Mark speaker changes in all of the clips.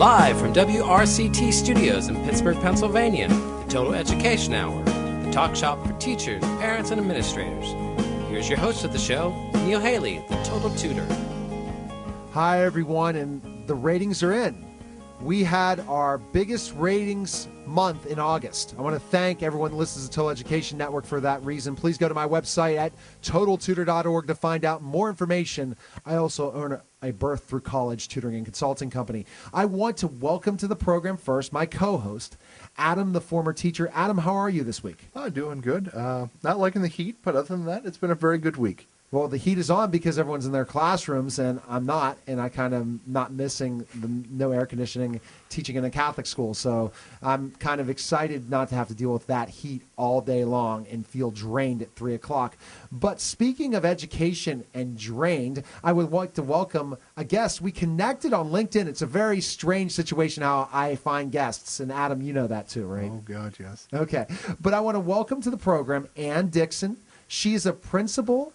Speaker 1: Live from WRCT Studios in Pittsburgh, Pennsylvania, the Total Education Hour, the talk shop for teachers, parents, and administrators. Here's your host of the show, Neil Haley, the Total Tutor.
Speaker 2: Hi, everyone, and the ratings are in. We had our biggest ratings month in August. I want to thank everyone that listens to Total Education Network for that reason. Please go to my website at totaltutor.org to find out more information. I also own a birth through college tutoring and consulting company. I want to welcome to the program first my co-host, Adam, the former teacher. Adam, how are you this week?
Speaker 3: Oh, doing good. Not liking the heat, but other than that, it's been a very good week.
Speaker 2: Well, the heat is on because everyone's in their classrooms, and I'm not, and I kind of not missing the no air conditioning teaching in a Catholic school. So I'm kind of excited not to have to deal with that heat all day long and feel drained at 3 o'clock. But speaking of education and drained, I would like to welcome a guest. We connected on LinkedIn. It's a very strange situation how I find guests, and Adam, you know that too, right?
Speaker 3: Oh, God, yes.
Speaker 2: Okay. But I want to welcome to the program Ann Dixon. She is a principal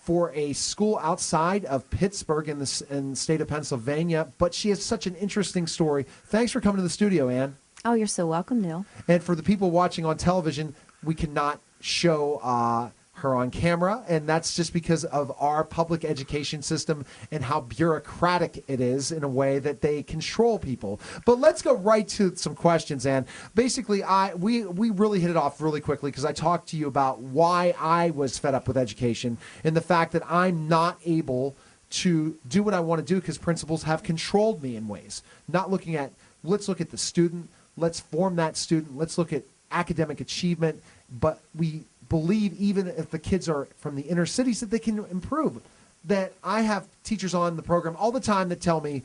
Speaker 2: for a school outside of Pittsburgh in the state of Pennsylvania, but she has such an interesting story. Thanks for coming to the studio, Ann.
Speaker 4: Oh, you're so welcome, Neil.
Speaker 2: And for the people watching on television, we cannot show her on camera, and that's just because of our public education system and how bureaucratic it is in a way that they control people. But let's go right to some questions, Ann. Basically, we really hit it off really quickly because I talked to you about why I was fed up with education and the fact that I'm not able to do what I want to do because principals have controlled me in ways. Not looking at, let's look at the student, let's form that student, let's look at academic achievement, but we believe even if the kids are from the inner cities that they can improve. That I have teachers on the program all the time that tell me,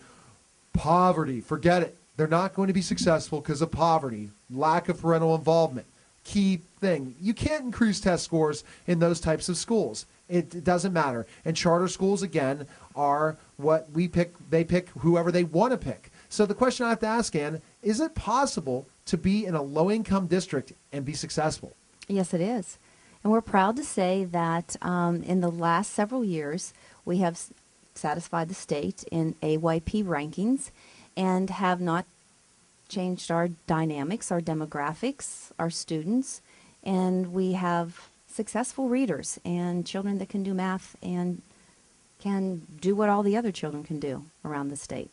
Speaker 2: poverty, forget it. They're not going to be successful because of poverty, lack of parental involvement. Key thing. You can't increase test scores in those types of schools. It doesn't matter. And charter schools, again, are what we pick. They pick whoever they want to pick. So the question I have to ask, Ann, is it possible to be in a low-income district and be successful?
Speaker 4: Yes, it is. And we're proud to say that in the last several years, we have satisfied the state in AYP rankings and have not changed our dynamics, our demographics, our students, and we have successful readers and children that can do math and can do what all the other children can do around the state.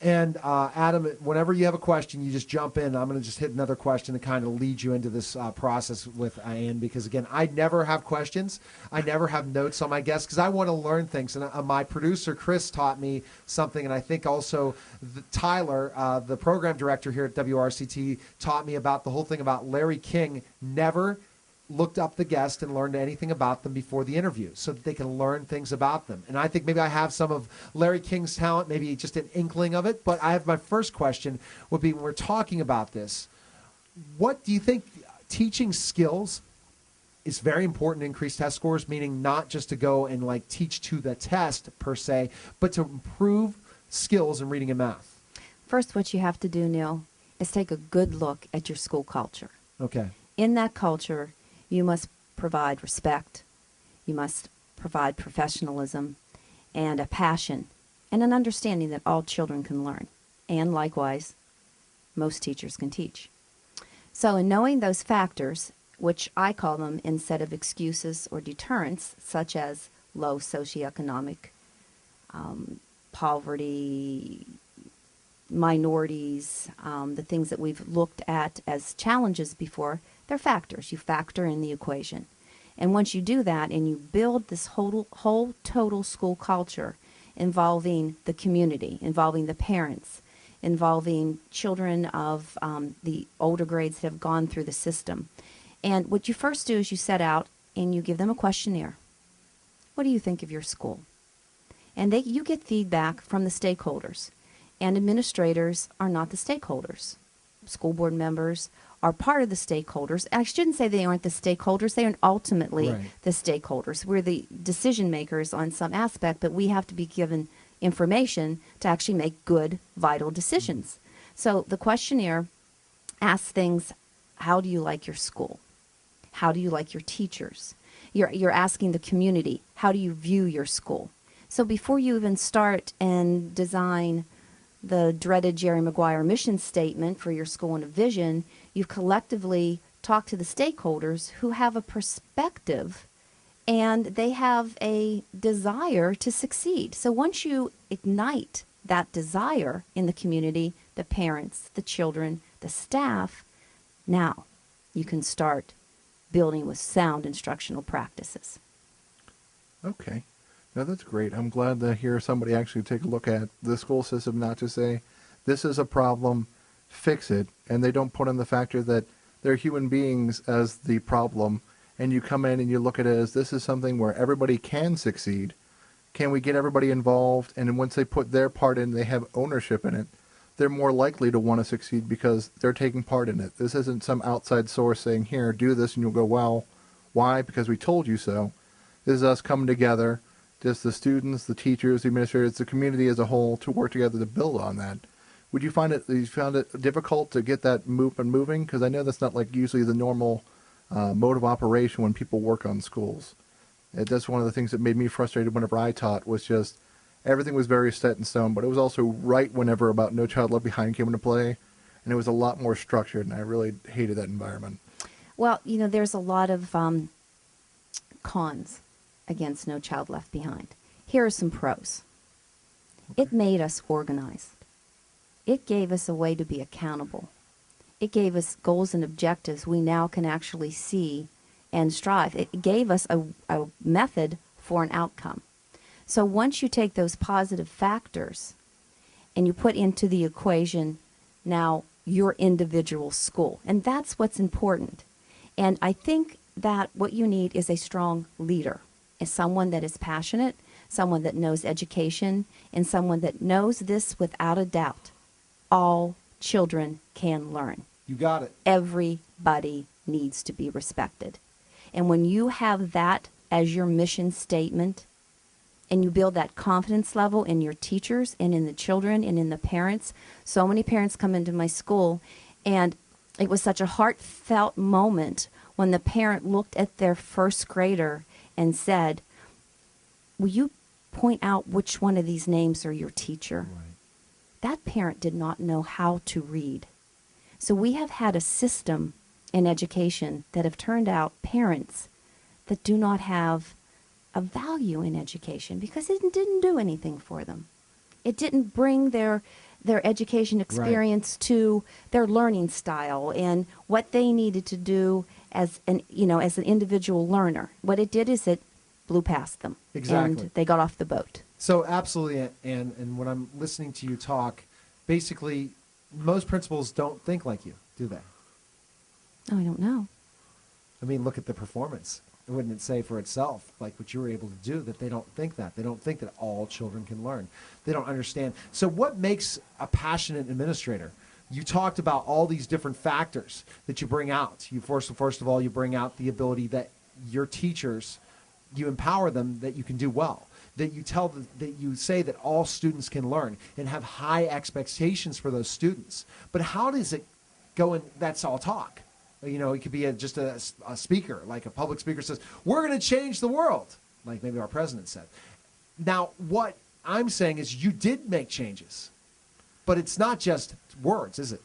Speaker 2: And Adam, whenever you have a question, you just jump in. I'm going to just hit another question to kind of lead you into this process with Ann, because, again, I never have questions. I never have notes on my guests because I want to learn things. And my producer, Chris, taught me something, and I think also Tyler, the program director here at WRCT, taught me about the whole thing about Larry King never looked up the guest and learned anything about them before the interview so that they can learn things about them. And I think maybe I have some of Larry King's talent, maybe just an inkling of it. But I have my first question would be, when we're talking about this, what do you think teaching skills is very important to increase test scores, meaning not just to go and like teach to the test per se, but to improve skills in reading and math?
Speaker 4: First, what you have to do, Neil, is take a good look at your school culture.
Speaker 2: Okay.
Speaker 4: In that culture, you must provide respect, you must provide professionalism, and a passion, and an understanding that all children can learn. And likewise, most teachers can teach. So in knowing those factors, which I call them instead of excuses or deterrents, such as low socioeconomic, poverty, minorities, the things that we've looked at as challenges before, they're factors. You factor in the equation. And once you do that and you build this whole total school culture involving the community, involving the parents, involving children of the older grades that have gone through the system. And what you first do is you set out and you give them a questionnaire. What do you think of your school? And you get feedback from the stakeholders. And administrators are not the stakeholders. School board members are part of the stakeholders. I shouldn't say they aren't the stakeholders. They are ultimately the stakeholders. We're the decision makers on some aspect, but we have to be given information to actually make good, vital decisions. So the questionnaire asks things, how do you like your school? How do you like your teachers? You're asking the community, how do you view your school? So before you even start and design the dreaded Jerry Maguire mission statement for your school and a vision, you've collectively talked to the stakeholders who have a perspective and they have a desire to succeed. So once you ignite that desire in the community, the parents, the children, the staff, now you can start building with sound instructional practices.
Speaker 3: Okay. No, that's great. I'm glad to hear somebody actually take a look at the school system, not to say, this is a problem, fix it, and they don't put in the factor that they're human beings as the problem, and you come in and you look at it as this is something where everybody can succeed. Can we get everybody involved? And once they put their part in, they have ownership in it, they're more likely to want to succeed because they're taking part in it. This isn't some outside source saying, here, do this, and you'll go, well, why? Because we told you so. This is us coming together, just the students, the teachers, the administrators, the community as a whole, to work together to build on that. Would you found it difficult to get that moving? Because I know that's not like usually the normal mode of operation when people work on schools. That's one of the things that made me frustrated whenever I taught, was just everything was very set in stone, but it was also right whenever about No Child Left Behind came into play, and it was a lot more structured, and I really hated that environment.
Speaker 4: Well, there's a lot of cons against No Child Left Behind. Here are some pros.
Speaker 3: Okay.
Speaker 4: It made us organized. It gave us a way to be accountable. It gave us goals and objectives we now can actually see and strive. It gave us a method for an outcome. So once you take those positive factors and you put into the equation now your individual school, and that's what's important. And I think that what you need is a strong leader, is someone that is passionate, someone that knows education, and someone that knows this without a doubt. All children can learn.
Speaker 2: You got it.
Speaker 4: Everybody needs to be respected. And when you have that as your mission statement, and you build that confidence level in your teachers and in the children and in the parents. So many parents come into my school, and it was such a heartfelt moment when the parent looked at their first grader and said, will you point out which one of these names are your teacher?
Speaker 2: Right.
Speaker 4: That parent did not know how to read. So we have had a system in education that have turned out parents that do not have a value in education because it didn't do anything for them. It didn't bring their education experience to their learning style and what they needed to do as an individual learner. What it did is it blew past them.
Speaker 2: Exactly.
Speaker 4: And they got off the boat.
Speaker 2: So absolutely, and when I'm listening to you talk, basically, most principals don't think like you, do they?
Speaker 4: Oh, I don't know.
Speaker 2: I mean, look at the performance. Wouldn't it say for itself, like what you were able to do, that they don't think that? They don't think that all children can learn. They don't understand. So what makes a passionate administrator? You talked about all these different factors that you bring out. You first of all, you bring out the ability that your teachers, you empower them that you can do well. That you that you say that all students can learn and have high expectations for those students. But how does it go? And that's all talk. It could be just a speaker, like a public speaker says, we're going to change the world, like maybe our president said. Now, what I'm saying is you did make changes, but it's not just words, is it?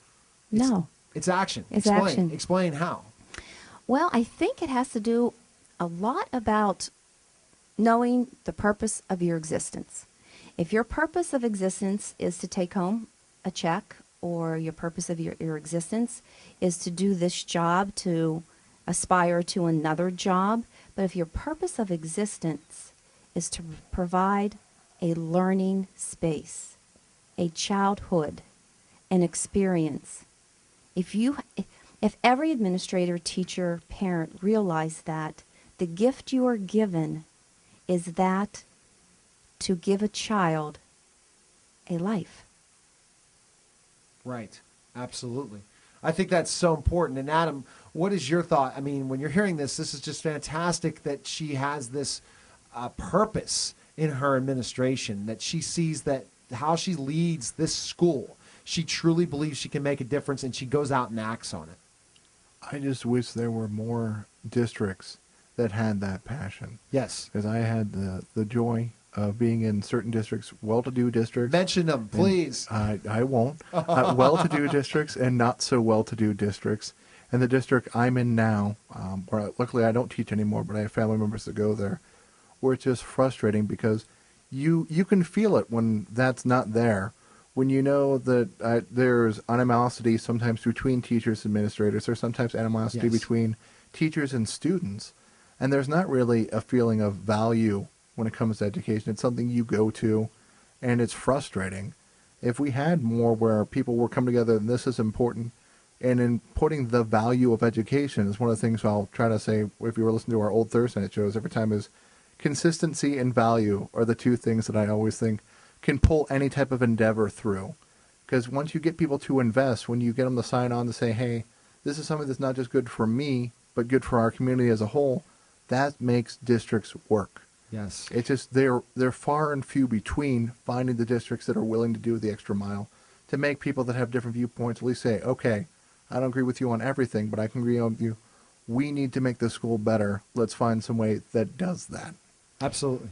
Speaker 4: No.
Speaker 2: It's action.
Speaker 4: It's action.
Speaker 2: Explain how.
Speaker 4: Well, I think it has to do a lot about knowing the purpose of your existence. If your purpose of existence is to take home a check, or your purpose of your existence is to do this job, to aspire to another job, but if your purpose of existence is to provide a learning space, a childhood, an experience, if every administrator, teacher, parent realize that the gift you are given is that to give a child a life.
Speaker 2: Right. Absolutely. I think that's so important. And Adam, what is your thought? I mean, when you're hearing this is just fantastic that she has this purpose in her administration, that she sees that how she leads this school, she truly believes she can make a difference, and she goes out and acts on it.
Speaker 3: I just wish there were more districts that had that passion.
Speaker 2: Yes.
Speaker 3: Because I had the joy of being in certain districts, well-to-do districts.
Speaker 2: Mention them, please.
Speaker 3: I won't. Well-to-do districts and not so well-to-do districts. And the district I'm in now, where luckily I don't teach anymore, but I have family members that go there, where it's just frustrating because you can feel it when that's not there. When you know that there's animosity sometimes between teachers and administrators, or sometimes animosity between teachers and students, and there's not really a feeling of value when it comes to education. It's something you go to, and it's frustrating. If we had more where people were coming together, and this is important, and in putting the value of education is one of the things I'll try to say, if you were listening to our old Thursday night shows every time, is consistency and value are the two things that I always think can pull any type of endeavor through. Because once you get people to invest, when you get them to sign on to say, hey, this is something that's not just good for me, but good for our community as a whole, that makes districts work.
Speaker 2: Yes.
Speaker 3: It's just they're far and few between finding the districts that are willing to do the extra mile to make people that have different viewpoints at least say, okay, I don't agree with you on everything, but I can agree with you. We need to make the school better. Let's find some way that does that.
Speaker 2: Absolutely.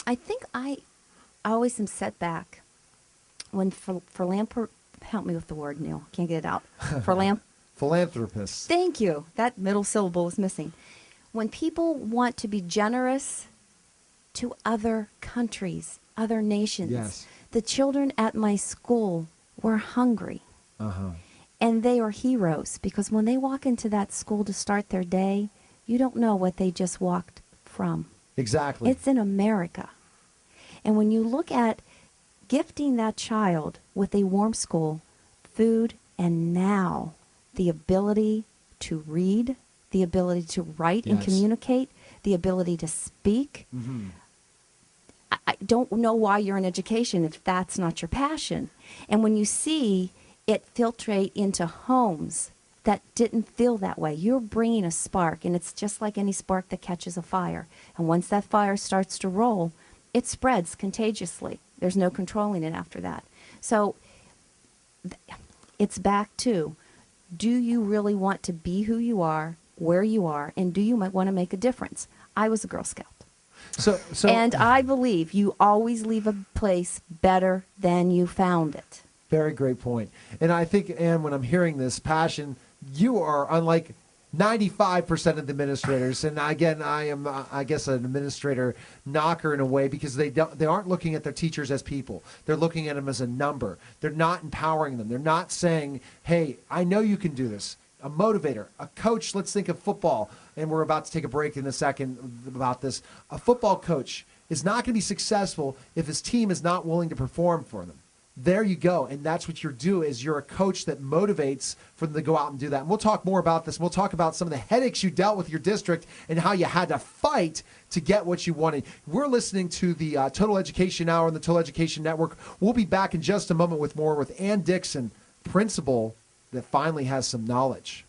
Speaker 4: I think I always am set back when help me with the word, Neil. Can't get it out.
Speaker 2: Philanthropists.
Speaker 4: Thank you. That middle syllable is missing. When people want to be generous to other countries, other nations.
Speaker 2: Yes.
Speaker 4: The children at my school were hungry.
Speaker 2: Uh-huh.
Speaker 4: And they are heroes because when they walk into that school to start their day, you don't know what they just walked from.
Speaker 2: Exactly.
Speaker 4: It's in America. And when you look at gifting that child with a warm school, food, and now the ability to read, the ability to write and communicate, the ability to speak, I don't know why you're in education if that's not your passion. And when you see it filtrate into homes that didn't feel that way, you're bringing a spark, and it's just like any spark that catches a fire. And once that fire starts to roll, it spreads contagiously. There's no controlling it after that. So it's back to, do you really want to be who you are, where you are, and do you want to make a difference? I was a Girl Scout.
Speaker 2: So
Speaker 4: and I believe you always leave a place better than you found it.
Speaker 2: Very great point. And I think, Ann, when I'm hearing this passion, you are unlike 95% of the administrators. And again, I am, I guess, an administrator knocker in a way because they aren't looking at their teachers as people. They're looking at them as a number. They're not empowering them. They're not saying, hey, I know you can do this. A motivator, a coach. Let's think of football. And we're about to take a break in a second about this. A football coach is not going to be successful if his team is not willing to perform for them. There you go. And that's what you're doing, is you're a coach that motivates for them to go out and do that. And we'll talk more about this. We'll talk about some of the headaches you dealt with your district and how you had to fight to get what you wanted. We're listening to the Total Education Hour on the Total Education Network. We'll be back in just a moment with more with Ann Dixon, principal that finally has some knowledge.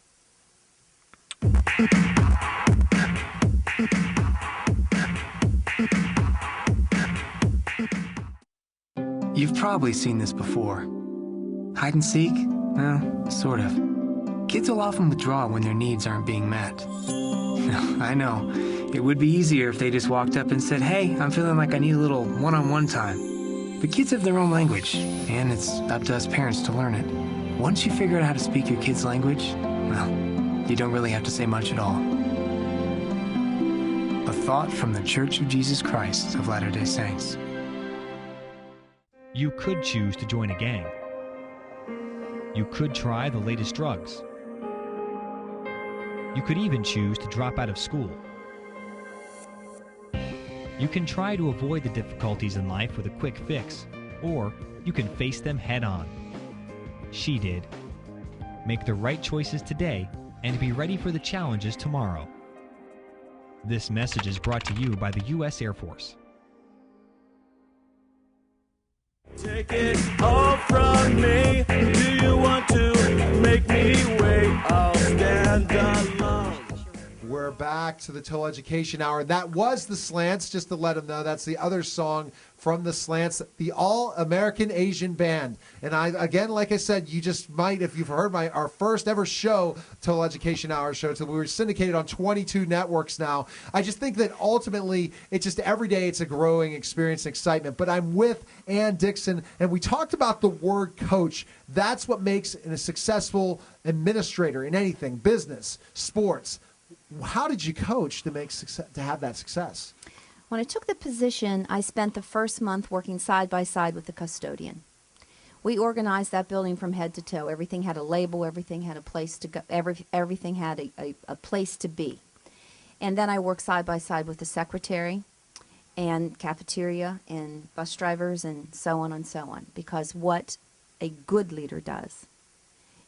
Speaker 5: You've probably seen this before. Hide and seek? Well, sort of. Kids will often withdraw when their needs aren't being met. I know. It would be easier if they just walked up and said, hey, I'm feeling like I need a little one-on-one time. But kids have their own language, and it's up to us parents to learn it. Once you figure out how to speak your kid's language, well, you don't really have to say much at all. A thought from the Church of Jesus Christ of Latter-day Saints.
Speaker 6: You could choose to join a gang. You could try the latest drugs. You could even choose to drop out of school. You can try to avoid the difficulties in life with a quick fix, or you can face them head on. She did. Make the right choices today and be ready for the challenges tomorrow. This message is brought to you by the U.S. Air Force.
Speaker 7: Take it all from me. Do you want to make me wait? I'll stand alone.
Speaker 2: We're back to the Total Education Hour. That was The Slants, just to let them know. That's the other song from The Slants, the All-American Asian Band. And again, like I said, you just might, if you've heard our first ever show, Total Education Hour show, so we were syndicated on 22 networks now. I just think that ultimately, it's just every day it's a growing experience and excitement. But I'm with Ann Dixon, and we talked about the word coach. That's what makes a successful administrator in anything, business, sports. How did you coach to have that success?
Speaker 4: When I took the position, I spent the first month working side by side with the custodian. We organized that building from head to toe. Everything had a label. Everything had a place to go. Everything had a place to be. And then I worked side by side with the secretary and cafeteria and bus drivers and so on and so on. Because what a good leader does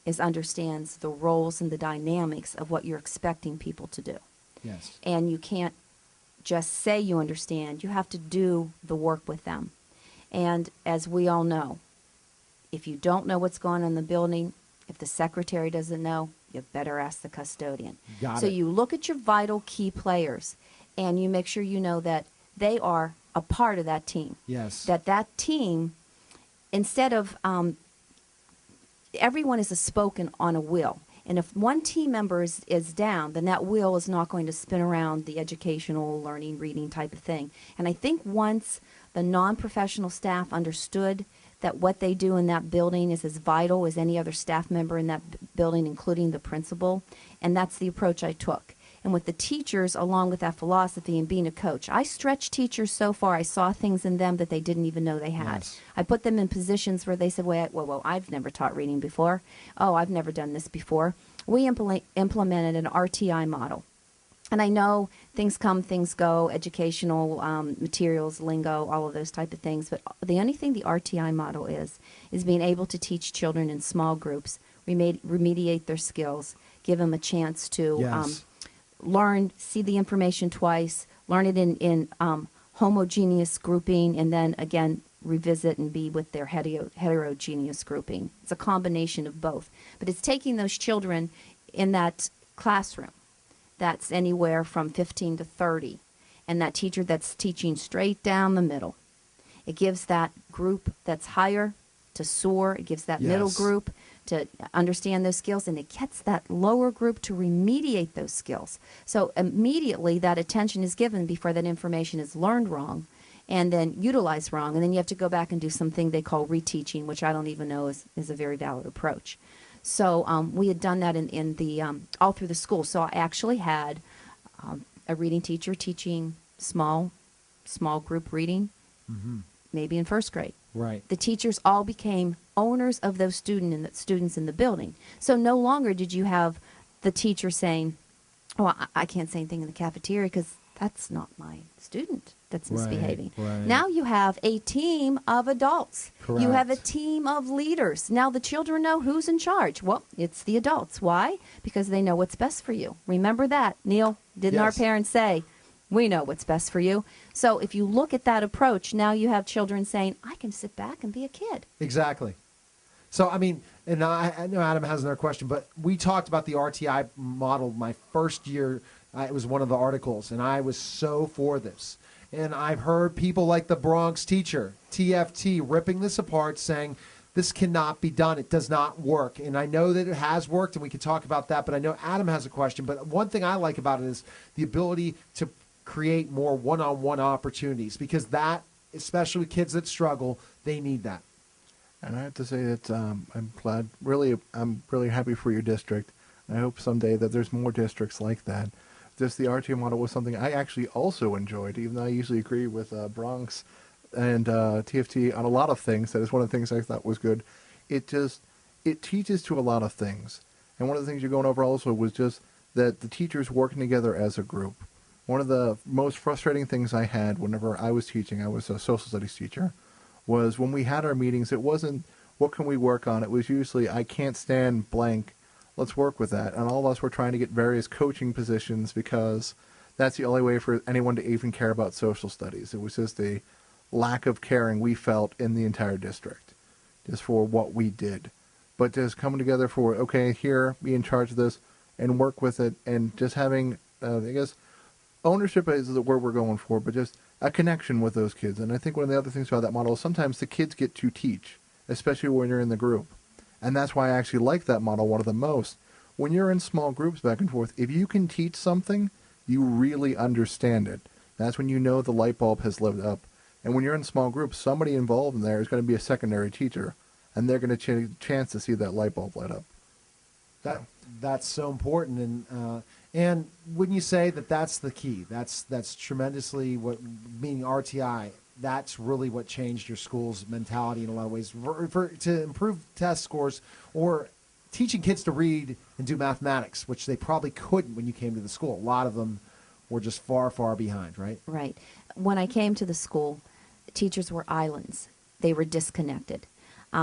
Speaker 4: is understands the roles and the dynamics of what you're expecting people to do.
Speaker 2: Yes.
Speaker 4: And you can't just say you understand. You have to do the work with them. And as we all know, if you don't know what's going on in the building, if the secretary doesn't know, you better ask the custodian. So you look at your vital key players and you make sure you know that they are a part of that team.
Speaker 2: Yes.
Speaker 4: That team, instead of everyone is a spoke on a wheel. And if one team member is down, then that wheel is not going to spin around the educational, learning, reading type of thing. And I think once the non-professional staff understood that what they do in that building is as vital as any other staff member in that building, including the principal, and that's the approach I took. And with the teachers, along with that philosophy and being a coach, I stretched teachers so far. I saw things in them that they didn't even know they had.
Speaker 2: Yes.
Speaker 4: I put them in positions where they said, whoa, I've never taught reading before. Oh, I've never done this before. We implemented an RTI model. And I know things come, things go, educational materials, lingo, all of those type of things. But the only thing the RTI model is being able to teach children in small groups, remediate their skills, give them a chance to learn, see the information twice, learn it in homogeneous grouping, and then again revisit and be with their heterogeneous grouping. It's a combination of both. But it's taking those children in that classroom that's anywhere from 15 to 30, and that teacher that's teaching straight down the middle. It gives that group that's higher to soar. It gives that middle group to understand those skills, and it gets that lower group to remediate those skills. So immediately that attention is given before that information is learned wrong and then utilized wrong, and then you have to go back and do something they call reteaching, which I don't even know is a very valid approach. So we had done that in the all through the school. So I actually had a reading teacher teaching small group reading, maybe in first grade.
Speaker 2: Right.
Speaker 4: The teachers all became owners of those students in the building. So no longer did you have the teacher saying, "Oh, I can't say anything in the cafeteria because that's not my student that's misbehaving."
Speaker 2: Right.
Speaker 4: Now you have a team of adults.
Speaker 2: Correct.
Speaker 4: You have a team of leaders. Now the children know who's in charge. Well, it's the adults. Why? Because they know what's best for you. Remember that, Neil? Didn't our parents say, we know what's best for you? So if you look at that approach, now you have children saying, I can sit back and be a kid.
Speaker 2: Exactly. So, I mean, and I know Adam has another question, but we talked about the RTI model my first year. It was one of the articles, and I was so for this. And I've heard people like the Bronx teacher, TFT, ripping this apart, saying this cannot be done. It does not work. And I know that it has worked, and we can talk about that, but I know Adam has a question. But one thing I like about it is the ability to create more one-on-one opportunities, because that, especially with kids that struggle, they need that.
Speaker 3: And I have to say that I'm glad, I'm really happy for your district. I hope someday that there's more districts like that. Just the RTI model was something I actually also enjoyed, even though I usually agree with Bronx and TFT on a lot of things. That is one of the things I thought was good. It teaches to a lot of things. And one of the things you're going over also was just that the teachers working together as a group. One of the most frustrating things I had whenever I was teaching, I was a social studies teacher, was when we had our meetings, it wasn't, what can we work on? It was usually, I can't stand blank, let's work with that. And all of us were trying to get various coaching positions because that's the only way for anyone to even care about social studies. It was just a lack of caring we felt in the entire district, just for what we did. But just coming together for, okay, here, be in charge of this, and work with it, and just having I guess ownership is the word we're going for, but just a connection with those kids. And I think one of the other things about that model is sometimes the kids get to teach, especially when you're in the group. And that's why I actually like that model one of the most. When you're in small groups back and forth, if you can teach something, you really understand it. That's when you know the light bulb has lit up. And when you're in small groups, somebody involved in there is going to be a secondary teacher, and they're going to chance to see that light bulb light up.
Speaker 2: That's so important, and when you say that, that's the key. That's tremendously what, meaning RTI. That's really what changed your school's mentality in a lot of ways to improve test scores or teaching kids to read and do mathematics, which they probably couldn't when you came to the school. A lot of them were just far, far behind, right?
Speaker 4: Right. When I came to the school, teachers were islands. They were disconnected.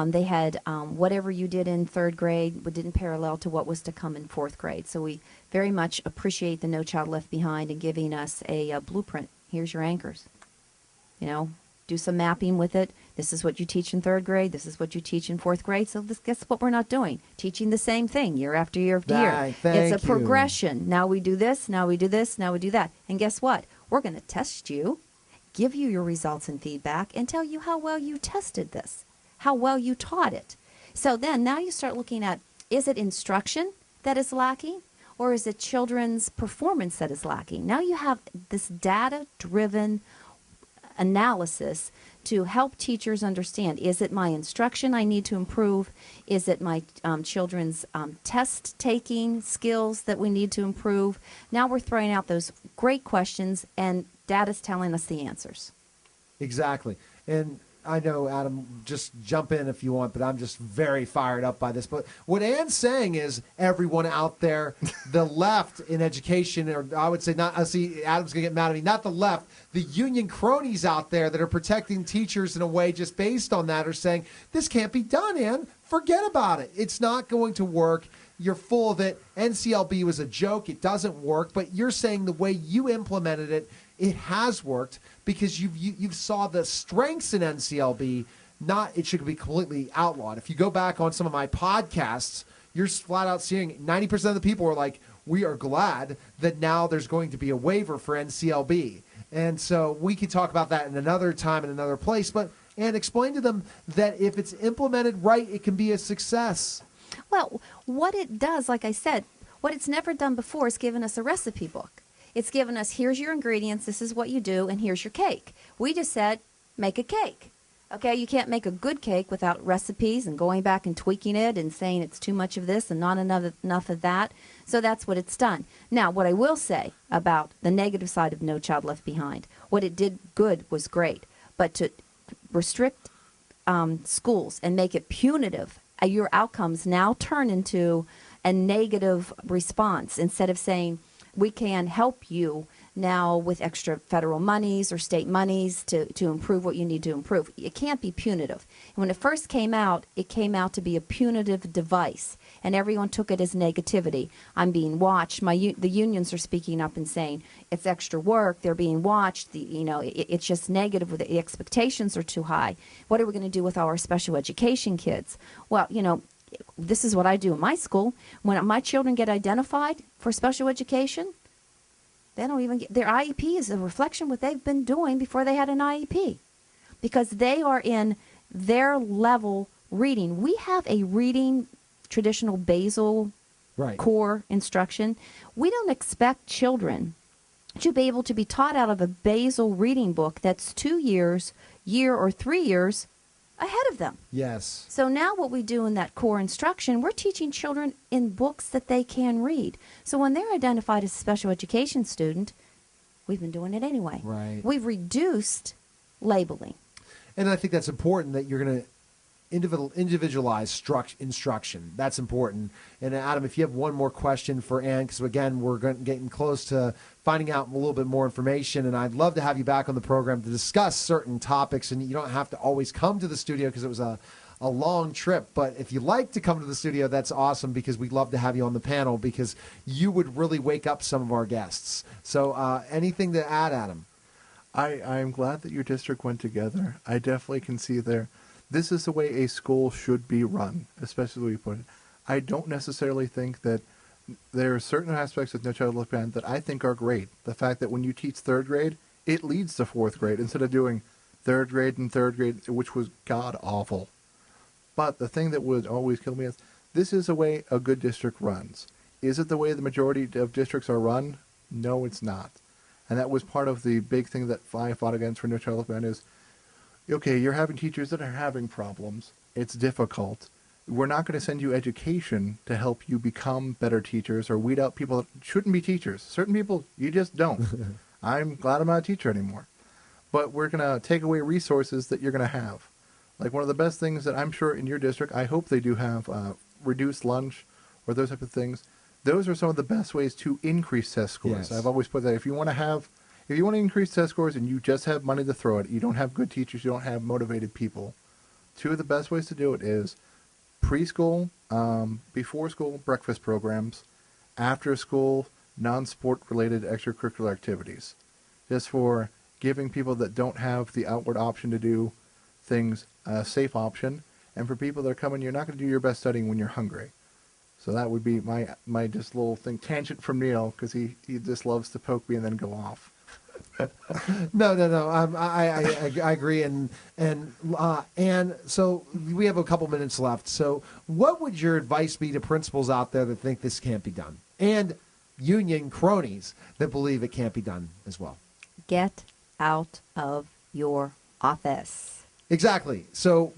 Speaker 4: They had whatever you did in third grade didn't parallel to what was to come in fourth grade. So we very much appreciate the No Child Left Behind and giving us a blueprint. Here's your anchors. You know, do some mapping with it. This is what you teach in third grade. This is what you teach in fourth grade. So guess what we're not doing? Teaching the same thing year after year after year. It's a progression. Now we do this. Now we do this. Now we do that. And guess what? We're going to test you, give you your results and feedback, and tell you how well you tested this, how well you taught it. So then now you start looking at, is it instruction that is lacking, or is it children's performance that is lacking? Now you have this data-driven analysis to help teachers understand, is it my instruction I need to improve? Is it my children's test-taking skills that we need to improve? Now we're throwing out those great questions, and data's telling us the answers.
Speaker 2: Exactly. And I know, Adam, just jump in if you want, but I'm just very fired up by this. But what Ann's saying is, everyone out there, the left in education, or I would say not, see, Adam's going to get mad at me, not the left, the union cronies out there that are protecting teachers in a way just based on that are saying, this can't be done, Ann. Forget about it. It's not going to work. You're full of it. NCLB was a joke. It doesn't work. But you're saying the way you implemented it, it has worked because you saw the strengths in NCLB. Not it should be completely outlawed. If you go back on some of my podcasts, you're flat out seeing 90% of the people are like, we are glad that now there's going to be a waiver for NCLB. And so we could talk about that in another time in another place. And explain to them that if it's implemented right, it can be a success.
Speaker 4: Well, what it does, like I said, what it's never done before is given us a recipe book. It's given us, here's your ingredients, this is what you do, and here's your cake. We just said, make a cake. Okay, you can't make a good cake without recipes and going back and tweaking it and saying it's too much of this and not enough of that. So that's what it's done. Now, what I will say about the negative side of No Child Left Behind, what it did good was great, but to restrict schools and make it punitive, your outcomes now turn into a negative response instead of saying, we can help you now with extra federal monies or state monies to improve what you need to improve. It can't be punitive. And when it first came out to be a punitive device, and everyone took it as negativity. I'm being watched. The unions are speaking up and saying it's extra work. They're being watched. It's just negative. The expectations are too high. What are we going to do with our special education kids? Well, this is what I do in my school. When my children get identified for special education, they don't even get their IEP is a reflection of what they've been doing before they had an IEP, because they are in their level reading. We have a reading traditional basal core instruction. We don't expect children to be able to be taught out of a basal reading book that's 2 years, year or 3 years ahead of them.
Speaker 2: Yes.
Speaker 4: So now what we do in that core instruction, we're teaching children in books that they can read. So when they're identified as a special education student, we've been doing it anyway.
Speaker 2: Right.
Speaker 4: We've reduced labeling.
Speaker 2: And I think that's important that you're going to individualize instruction. That's important. And Adam, if you have one more question for Ann, because again, we're getting close to finding out a little bit more information, and I'd love to have you back on the program to discuss certain topics, and you don't have to always come to the studio because it was a long trip, but if you like to come to the studio, that's awesome, because we'd love to have you on the panel, because you would really wake up some of our guests. So anything to add, Adam?
Speaker 3: I'm glad that your district went together. I definitely can see there. This is the way a school should be run, especially the way you put it. I don't necessarily think that there are certain aspects of No Child Left Behind that I think are great. The fact that when you teach third grade, it leads to fourth grade instead of doing third grade and third grade, which was god awful. But the thing that would always kill me is this is the way a good district runs. Is it the way the majority of districts are run? No, it's not. And that was part of the big thing that I fought against for No Child Left Behind is, okay, you're having teachers that are having problems. It's difficult. We're not going to send you education to help you become better teachers or weed out people that shouldn't be teachers. Certain people, you just don't. I'm glad I'm not a teacher anymore. But we're going to take away resources that you're going to have. Like one of the best things that I'm sure in your district, I hope they do have reduced lunch or those type of things. Those are some of the best ways to increase test scores.
Speaker 2: Yes.
Speaker 3: I've always put that if you want to increase test scores and you just have money to throw it, you don't have good teachers, you don't have motivated people. Two of the best ways to do it is preschool, before school breakfast programs, after school non-sport related extracurricular activities. Just for giving people that don't have the outward option to do things a safe option. And for people that are coming, you're not going to do your best studying when you're hungry. So that would be my just little thing, tangent from Neil, because he just loves to poke me and then go off.
Speaker 2: No. I agree, and so we have a couple minutes left. So, what would your advice be to principals out there that think this can't be done, and union cronies that believe it can't be done as well?
Speaker 4: Get out of your office.
Speaker 2: Exactly. So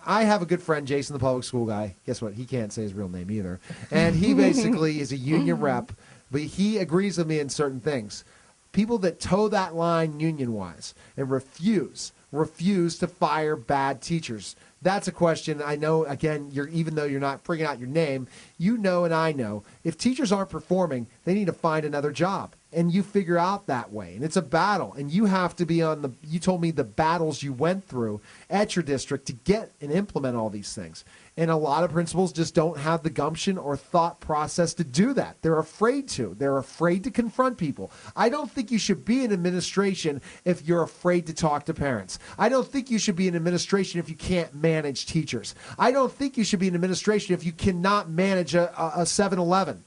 Speaker 2: I have a good friend, Jason, the public school guy. Guess what? He can't say his real name either, and he basically is a union rep, but he agrees with me in certain things. People that toe that line union-wise and refuse to fire bad teachers. That's a question. I know, again, even though you're not bringing out your name, you know and I know, if teachers aren't performing, they need to find another job. And you figure out that way. And it's a battle. And you have to be you told me the battles you went through at your district to get and implement all these things. And a lot of principals just don't have the gumption or thought process to do that. They're afraid to. They're afraid to confront people. I don't think you should be in administration if you're afraid to talk to parents. I don't think you should be in administration if you can't manage teachers. I don't think you should be in administration if you cannot manage a 7-Eleven.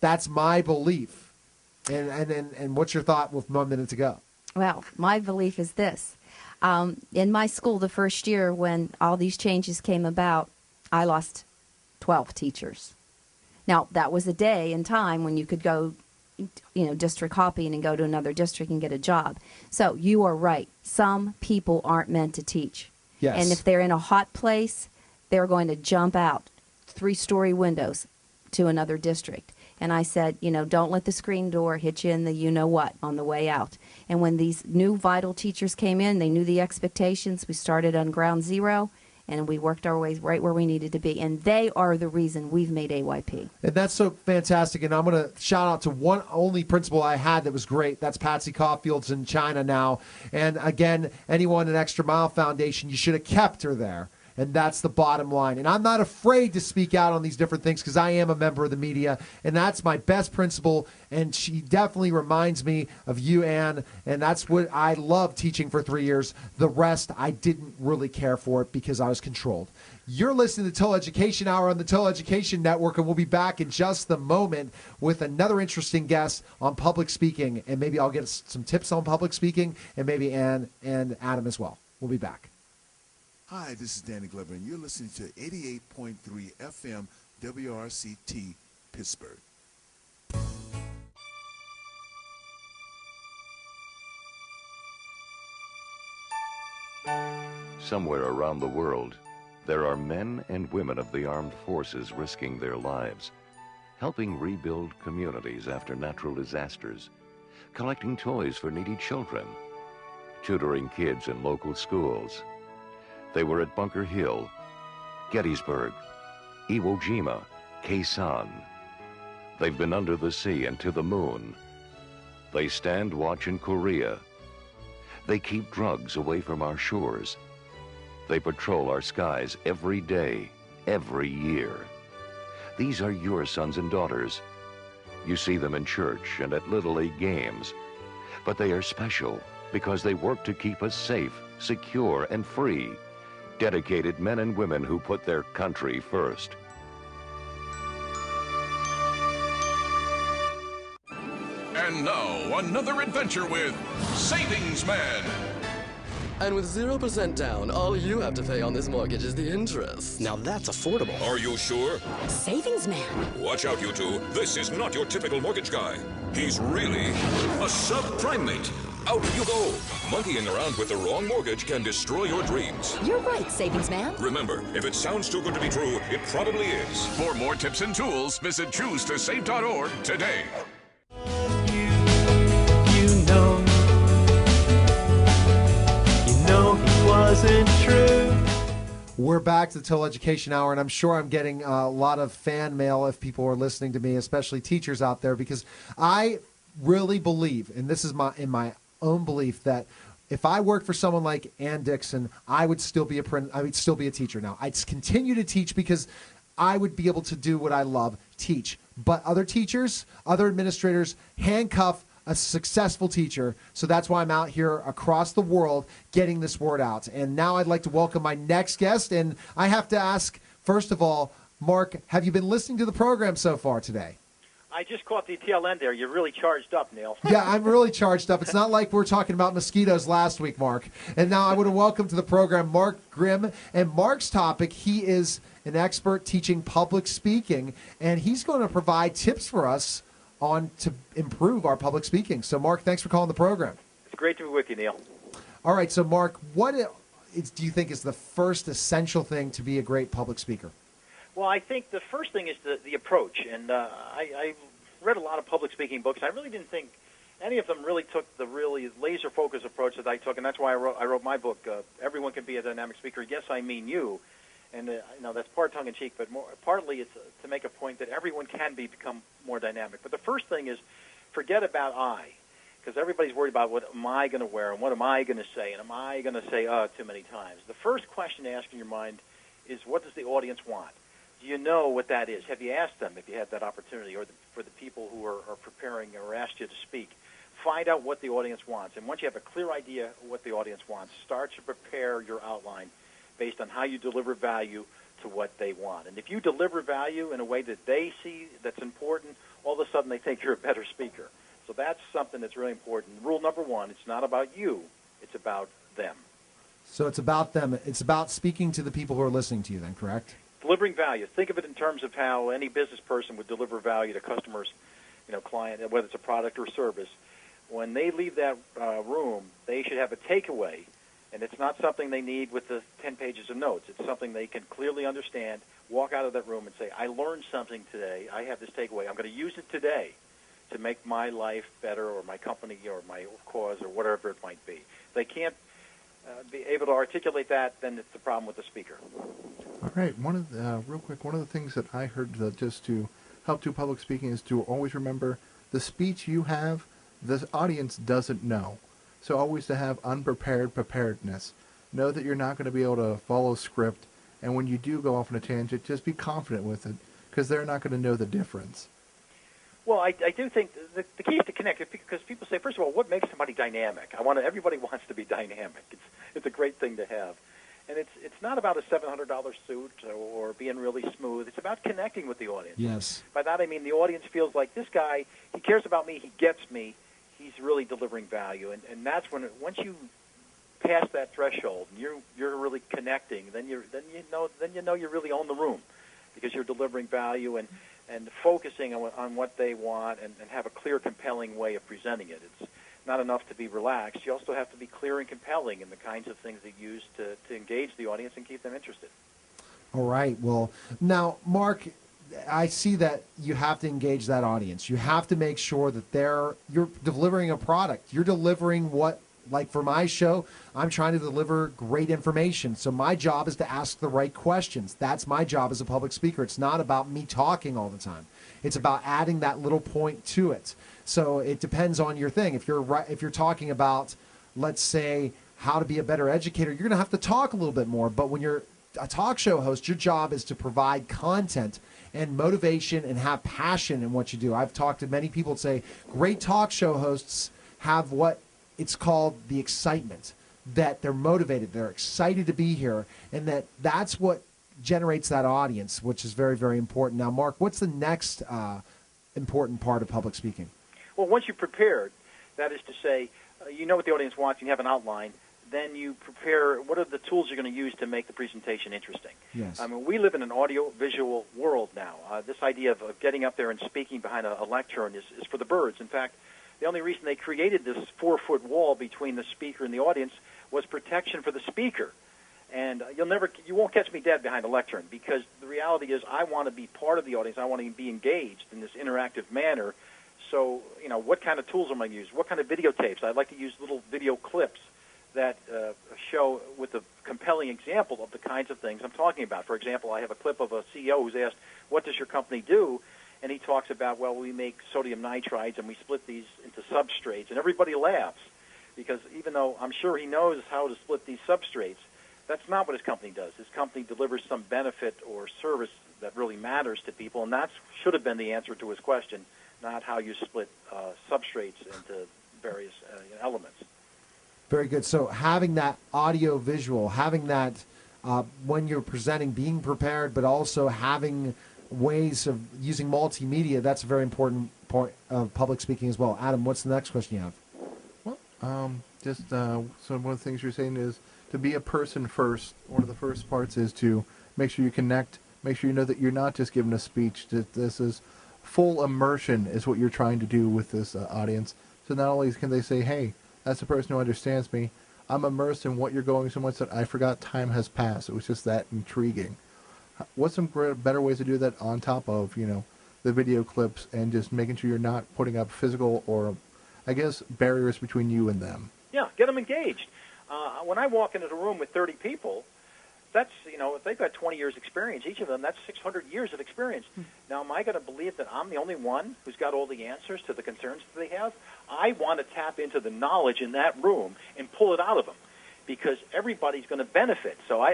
Speaker 2: That's my belief. And what's your thought with 1 minute to go?
Speaker 4: Well, my belief is this. In my school, the first year when all these changes came about, I lost 12 teachers. Now, that was a day and time when you could go, district hopping and go to another district and get a job. So you are right. Some people aren't meant to teach.
Speaker 2: Yes.
Speaker 4: And if they're in a hot place, they're going to jump out 3-story windows to another district. And I said, don't let the screen door hit you in the you-know-what on the way out. And when these new vital teachers came in, they knew the expectations. We started on ground zero, and we worked our way right where we needed to be. And they are the reason we've made AYP.
Speaker 2: And that's so fantastic. And I'm going to shout out to one only principal I had that was great. That's Patsy Caulfield's in China now. And, again, anyone at Extra Mile Foundation, you should have kept her there. And that's the bottom line. And I'm not afraid to speak out on these different things because I am a member of the media. And that's my best principal. And she definitely reminds me of you, Ann. And that's what I loved teaching for 3 years. The rest, I didn't really care for it because I was controlled. You're listening to Total Education Hour on the Total Education Network. And we'll be back in just a moment with another interesting guest on public speaking. And maybe I'll get some tips on public speaking. And maybe Ann and Adam as well. We'll be back.
Speaker 8: Hi, this is Danny Glover, and you're listening to 88.3 FM WRCT Pittsburgh.
Speaker 9: Somewhere around the world, there are men and women of the armed forces risking their lives, helping rebuild communities after natural disasters, collecting toys for needy children, tutoring kids in local schools. They were at Bunker Hill, Gettysburg, Iwo Jima, Khe They've been under the sea and to the moon. They stand watch in Korea. They keep drugs away from our shores. They patrol our skies every day, every year. These are your sons and daughters. You see them in church and at Little League games. But they are special because they work to keep us safe, secure, and free. Dedicated men and women who put their country first.
Speaker 10: And now, another adventure with Savings Man.
Speaker 11: And with 0% down, all you have to pay on this mortgage is the interest.
Speaker 12: Now that's affordable.
Speaker 10: Are you sure?
Speaker 13: Savings Man.
Speaker 10: Watch out, you two. This is not your typical mortgage guy. He's really a subprime mate. Out you go. Monkeying around with the wrong mortgage can destroy your dreams.
Speaker 13: You're right, Savings Man.
Speaker 10: Remember, if it sounds too good to be true, it probably is. For more tips and tools, visit choosetosave.org today.
Speaker 7: You know he wasn't true.
Speaker 2: We're back to the Total Education Hour, and I'm sure I'm getting a lot of fan mail if people are listening to me, especially teachers out there, because I really believe, and this is in my own belief, that if I worked for someone like Ann Dixon, I would still be a teacher now. I'd continue to teach because I would be able to do what I love, teach. But other teachers, other administrators handcuff a successful teacher. So that's why I'm out here across the world getting this word out. And now I'd like to welcome my next guest. And I have to ask, first of all, Mark, have you been listening to the program so far today?
Speaker 14: I just caught the tail end there. You're really charged up, Neil.
Speaker 2: Yeah, I'm really charged up. It's not like we were talking about mosquitoes last week, Mark. And now I want to welcome to the program Mark Grimm. And Mark's topic, he is an expert teaching public speaking, and he's going to provide tips for us on to improve our public speaking. So, Mark, thanks for calling the program.
Speaker 14: It's great to be with you, Neil.
Speaker 2: All right, so, Mark, what do you think is the first essential thing to be a great public speaker?
Speaker 14: Well, I think the first thing is the approach. And I read a lot of public speaking books. I really didn't think any of them really took the really laser-focused approach that I took, and that's why I wrote my book, Everyone Can Be a Dynamic Speaker. Yes, I mean you. And that's part tongue-in-cheek, but partly it's to make a point that everyone can become more dynamic. But the first thing is forget about I, because everybody's worried about what am I going to wear and what am I going to say, and am I going to say too many times. The first question to ask in your mind is, what does the audience want? Do you know what that is? Have you asked them if you had that opportunity, or for the people who are preparing or asked you to speak? Find out what the audience wants. And once you have a clear idea of what the audience wants, start to prepare your outline based on how you deliver value to what they want. And if you deliver value in a way that they see that's important, all of a sudden they think you're a better speaker. So that's something that's really important. Rule number one, it's not about you, it's about them.
Speaker 2: So it's about them. It's about speaking to the people who are listening to you then, correct?
Speaker 14: Delivering value. Think of it in terms of how any business person would deliver value to customers, client, whether it's a product or service. When they leave that room, they should have a takeaway. And it's not something they need with the 10 pages of notes. It's something they can clearly understand, walk out of that room and say, I learned something today. I have this takeaway. I'm going to use it today to make my life better, or my company or my cause or whatever it might be. If they can't be able to articulate that, then it's the problem with the speaker.
Speaker 3: All right. Real quick, one of the things that I heard just to help do public speaking is to always remember the speech you have, the audience doesn't know. So always to have unprepared preparedness. Know that you're not going to be able to follow script, and when you do go off on a tangent, just be confident with it, because they're not going to know the difference.
Speaker 14: Well, I do think the key is to connect, because people say, first of all, what makes somebody dynamic? Everybody wants to be dynamic. It's a great thing to have. And it's not about a $700 suit or being really smooth. It's about connecting with the audience.
Speaker 2: Yes.
Speaker 14: By that I mean the audience feels like this guy, he cares about me, he gets me, he's really delivering value. And that's when, once you pass that threshold and you're really connecting, then you know you really own the room, because you're delivering value and focusing on what they want and have a clear, compelling way of presenting it. It's not enough to be relaxed. You also have to be clear and compelling in the kinds of things that you use to engage the audience and keep them interested.
Speaker 2: All right. Well, now, Mark, I see that you have to engage that audience. You have to make sure that you're delivering a product. You're delivering like for my show, I'm trying to deliver great information. So my job is to ask the right questions. That's my job as a public speaker. It's not about me talking all the time. It's about adding that little point to it. So it depends on your thing. If you're talking about, let's say, how to be a better educator, you're going to have to talk a little bit more. But when you're a talk show host, your job is to provide content and motivation and have passion in what you do. I've talked to many people that say great talk show hosts have what it's called the excitement, that they're motivated, they're excited to be here, and that's what generates that audience, which is very, very important. Now, Mark, what's the next important part of public speaking?
Speaker 14: Well, once you're prepared, that is to say, you know what the audience wants, and you have an outline, then you prepare what are the tools you're going to use to make the presentation interesting.
Speaker 2: Yes.
Speaker 14: I mean, we live in an audio-visual world now. This idea of getting up there and speaking behind a lectern is for the birds. In fact, the only reason they created this 4-foot wall between the speaker and the audience was protection for the speaker. And you won't catch me dead behind a lectern, because the reality is I want to be part of the audience. I want to be engaged in this interactive manner. So, what kind of tools am I going to use? What kind of videotapes? I'd like to use little video clips that show with a compelling example of the kinds of things I'm talking about. For example, I have a clip of a CEO who's asked, what does your company do? And he talks about, well, we make sodium nitrides and we split these into substrates. And everybody laughs, because even though I'm sure he knows how to split these substrates, that's not what his company does. His company delivers some benefit or service that really matters to people, and that should have been the answer to his question, not how you split substrates into various elements.
Speaker 2: Very good. So having that audio visual, having that when you're presenting, being prepared, but also having ways of using multimedia, that's a very important point of public speaking as well. Adam, what's the next question you have?
Speaker 3: So one of the things you're saying is to be a person first. One of the first parts is to make sure you connect, make sure you know that you're not just giving a speech, that this is full immersion is what you're trying to do with this audience. So not only can they say, hey, that's the person who understands me, I'm immersed in what you're going so much that I forgot time has passed. It was just that intriguing. What's some better ways to do that on top of, the video clips and just making sure you're not putting up physical or, I guess, barriers between you and them?
Speaker 14: Yeah, get them engaged. When I walk into a room with 30 people, that's, if they've got 20 years experience, each of them, that's 600 years of experience. Now, am I going to believe that I'm the only one who's got all the answers to the concerns that they have? I want to tap into the knowledge in that room and pull it out of them, because everybody's going to benefit. So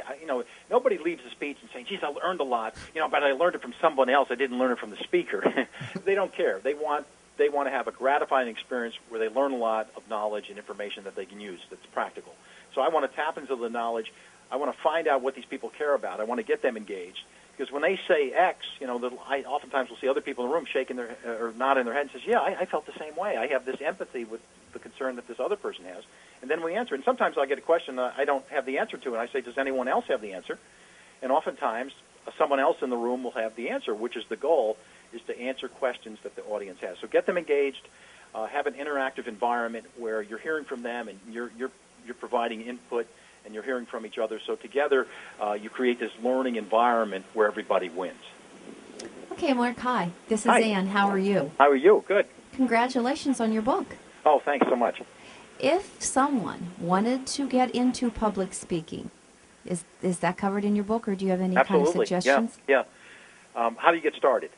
Speaker 14: nobody leaves a speech and saying, geez, I learned a lot, but I learned it from someone else. I didn't learn it from the speaker. They don't care. They want to have a gratifying experience where they learn a lot of knowledge and information that they can use that's practical. So I want to tap into the knowledge. I want to find out what these people care about. I want to get them engaged. Because when they say X, I oftentimes will see other people in the room shaking their or nodding their head and says, yeah, I felt the same way. I have this empathy with the concern that this other person has. And then we answer. And sometimes I'll get a question that I don't have the answer to, and I say, does anyone else have the answer? And oftentimes someone else in the room will have the answer, which is the goal, is to answer questions that the audience has. So get them engaged, have an interactive environment where you're hearing from them and you're providing input and you're hearing from each other. So together you create this learning environment where everybody wins.
Speaker 4: Okay, Mark, hi. This is
Speaker 14: Hi.
Speaker 4: Ann. How are you?
Speaker 14: How are you? Good.
Speaker 4: Congratulations on your book.
Speaker 14: Oh, thanks so much.
Speaker 4: If someone wanted to get into public speaking, is that covered in your book, or do you have any
Speaker 14: Absolutely.
Speaker 4: kind of suggestions?
Speaker 14: Yeah. How do you get started?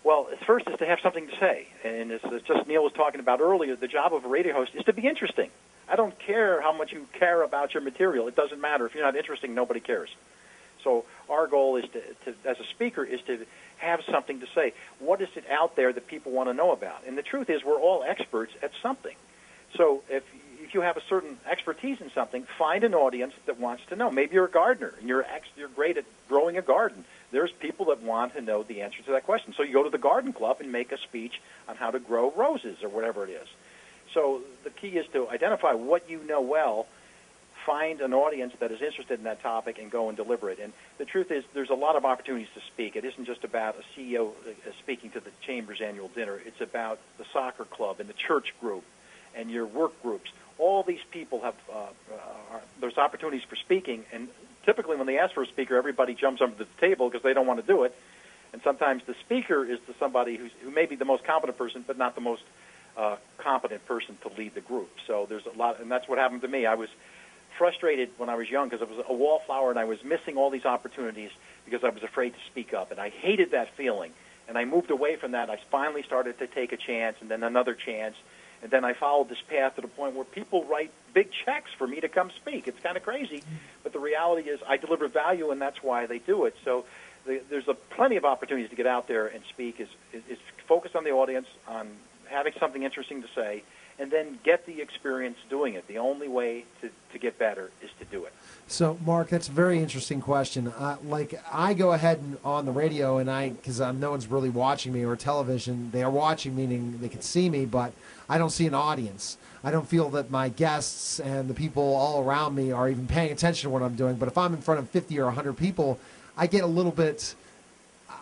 Speaker 14: Well, first is to have something to say. And as just Neil was talking about earlier, the job of a radio host is to be interesting. I don't care how much you care about your material. It doesn't matter. If you're not interesting, nobody cares. So our goal is to as a speaker, is to have something to say. What is it out there that people want to know about? And the truth is, we're all experts at something. So if you have a certain expertise in something, find an audience that wants to know. Maybe you're a gardener, and you're great at growing a garden. There's people that want to know the answer to that question. So you go to the garden club and make a speech on how to grow roses or whatever it is. So the key is to identify what you know well, find an audience that is interested in that topic, and go and deliver it. And the truth is, there's a lot of opportunities to speak. It isn't just about a CEO speaking to the Chamber's annual dinner. It's about the soccer club and the church group and your work groups. All these people have there's opportunities for speaking, and typically when they ask for a speaker, everybody jumps under the table because they don't want to do it. And sometimes the speaker is somebody who may be the most competent person, but not the most competent person to lead the group. So there's a lot, and that's what happened to me. I was frustrated when I was young because I was a wallflower, and I was missing all these opportunities because I was afraid to speak up, and I hated that feeling. And I moved away from that. I finally started to take a chance, and then another chance. And then I followed this path to the point where people write big checks for me to come speak. It's kind of crazy, but the reality is I deliver value, and that's why they do it. So there's plenty of opportunities to get out there and speak. Is focus on the audience, on having something interesting to say, and then get the experience doing it. The only way to get better is to do it.
Speaker 2: So, Mark, that's a very interesting question. Like, I go ahead and on the radio, and because no one's really watching me, or television, they are watching, meaning they can see me, but I don't see an audience. I don't feel that my guests and the people all around me are even paying attention to what I'm doing. But if I'm in front of 50 or 100 people, I get a little bit...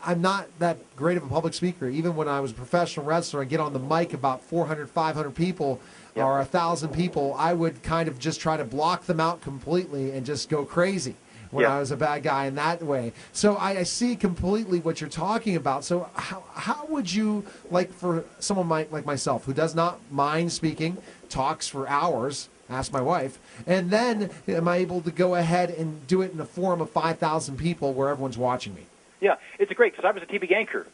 Speaker 2: I'm not that great of a public speaker. Even when I was a professional wrestler and get on the mic about 400, 500 people or 1,000 people, I would kind of just try to block them out completely and just go crazy when I was a bad guy in that way. So I see completely what you're talking about. So how would you, like for someone like myself who does not mind speaking, talks for hours, ask my wife, and then am I able to go ahead and do it in a forum of 5,000 people where everyone's watching me?
Speaker 14: Yeah, it's great because I was a TV anchor,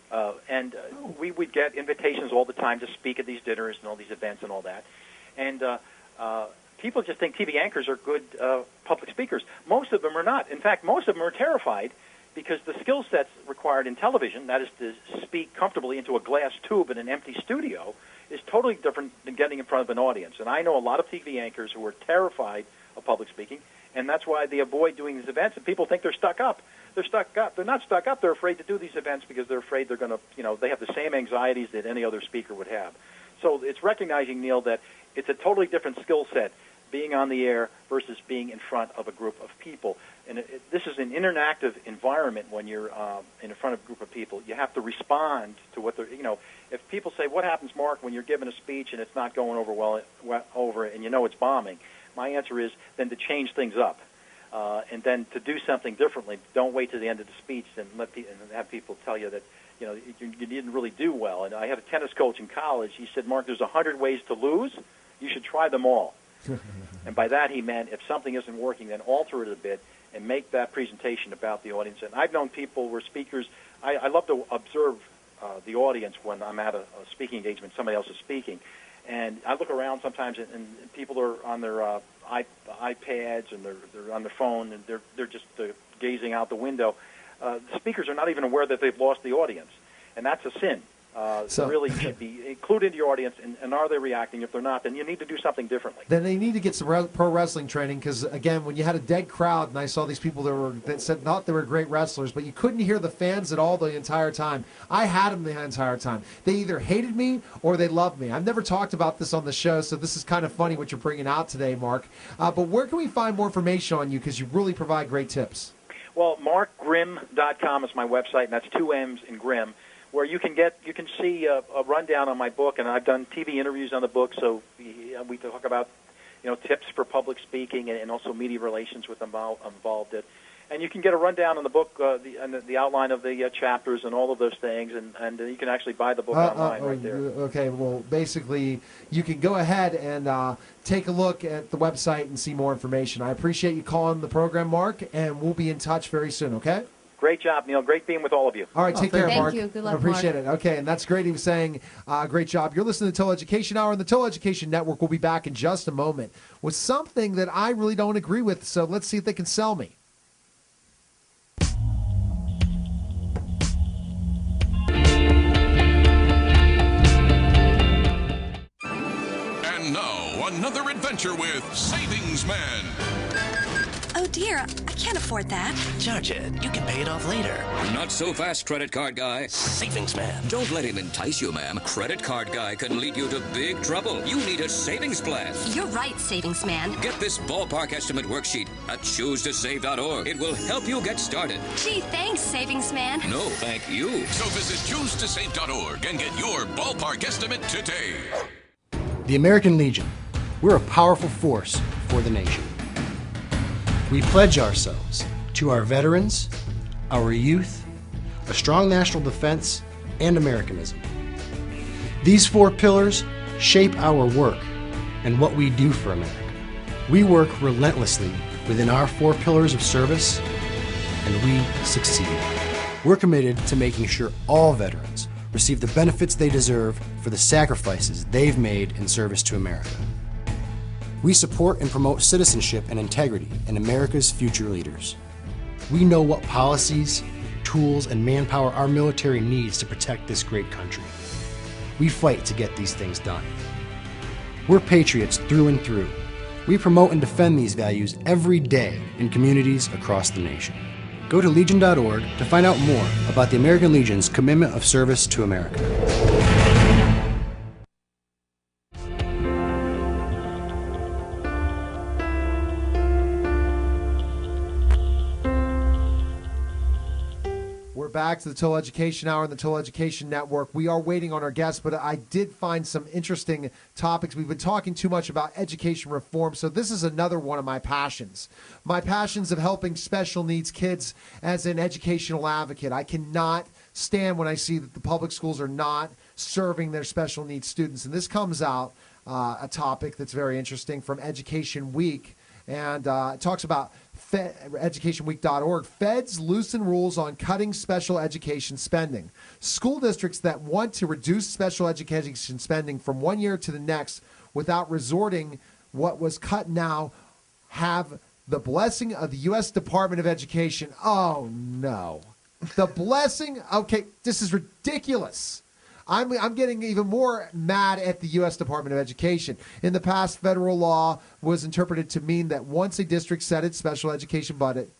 Speaker 14: and we would get invitations all the time to speak at these dinners and all these events and all that. And people just think TV anchors are good public speakers. Most of them are not. In fact, most of them are terrified because the skill sets required in television, that is to speak comfortably into a glass tube in an empty studio, is totally different than getting in front of an audience. And I know a lot of TV anchors who are terrified of public speaking, and that's why they avoid doing these events, and people think they're stuck up. They're stuck up. They're not stuck up. They're afraid to do these events because they're afraid they're going to, they have the same anxieties that any other speaker would have. So it's recognizing, Neil, that it's a totally different skill set being on the air versus being in front of a group of people. And this is an interactive environment when you're in front of a group of people. You have to respond to what they're, if people say, what happens, Mark, when you're giving a speech and it's not going over and it's bombing? My answer is then to change things up. And then to do something differently. Don't wait to the end of the speech and have people tell you that you didn't really do well. And I had a tennis coach in college. He said, Mark, there's 100 ways to lose. You should try them all. And by that he meant if something isn't working, then alter it a bit and make that presentation about the audience. And I've known people where speakers, I love to observe the audience when I'm at a speaking engagement, somebody else is speaking. And I look around sometimes, and people are on their iPads and they're on their phone, and they're just gazing out the window. The speakers are not even aware that they've lost the audience, and that's a sin. So really should be included in your audience, and are they reacting? If they're not, then you need to do something differently.
Speaker 2: Then they need to get some pro wrestling training because, again, when you had a dead crowd and I saw these people that thought they were great wrestlers, but you couldn't hear the fans at all the entire time. I had them the entire time. They either hated me or they loved me. I've never talked about this on the show, so this is kind of funny what you're bringing out today, Mark. But where can we find more information on you because you really provide great tips?
Speaker 14: Well, markgrimm.com is my website, and that's 2 M's in Grimm, where you can see a rundown on my book, and I've done TV interviews on the book, so we talk about tips for public speaking and also media relations with involved it. And you can get a rundown on the book, the outline of the chapters and all of those things, and you can actually buy the book online right there.
Speaker 2: Okay, well, basically, you can go ahead and take a look at the website and see more information. I appreciate you calling the program, Mark, and we'll be in touch very soon, okay?
Speaker 14: Great job, Neil. Great being with all of you.
Speaker 2: All right, take care, Mark.
Speaker 4: Thank you. Good luck,
Speaker 2: I appreciate
Speaker 4: Mark.
Speaker 2: it. Okay, and that's great. He was saying, great job. You're listening to the Total Education Hour on the Total Education Network. We'll be back in just a moment with something that I really don't agree with, so let's see if they can sell me.
Speaker 10: And now, another adventure with Savings Man.
Speaker 12: Oh dear, I can't afford that.
Speaker 15: Charge it. You can pay it off later.
Speaker 16: Not so fast, credit card guy.
Speaker 15: Savings Man.
Speaker 16: Don't let him entice you, ma'am. Credit card guy can lead you to big trouble. You need a savings plan.
Speaker 12: You're right, Savings Man.
Speaker 16: Get this ballpark estimate worksheet at choosetosave.org. It will help you get started.
Speaker 12: Gee, thanks, Savings Man.
Speaker 16: No, thank you.
Speaker 10: So visit choosetosave.org and get your ballpark estimate today.
Speaker 17: The American Legion. We're a powerful force for the nation. We pledge ourselves to our veterans, our youth, a strong national defense, and Americanism. These 4 pillars shape our work and what we do for America. We work relentlessly within our 4 pillars of service, and we succeed. We're committed to making sure all veterans receive the benefits they deserve for the sacrifices they've made in service to America. We support and promote citizenship and integrity in America's future leaders. We know what policies, tools, and manpower our military needs to protect this great country. We fight to get these things done. We're patriots through and through. We promote and defend these values every day in communities across the nation. Go to Legion.org to find out more about the American Legion's commitment of service to America.
Speaker 2: Back to the Total Education Hour and the Total Education Network. We are waiting on our guests, but I did find some interesting topics. We've been talking too much about education reform, so this is another one of my passions. My passions of helping special needs kids as an educational advocate. I cannot stand when I see that the public schools are not serving their special needs students. And this comes out, a topic that's very interesting from Education Week, and it talks about educationweek.org. Feds loosen rules on cutting special education spending. School districts that want to reduce special education spending from one year to the next without resorting what was cut now have the blessing of the U.S. Department of Education. Oh, no. The blessing? Okay, this is ridiculous. I'm getting even more mad at the U.S. Department of Education. In the past, federal law was interpreted to mean that once a district set its special education budget,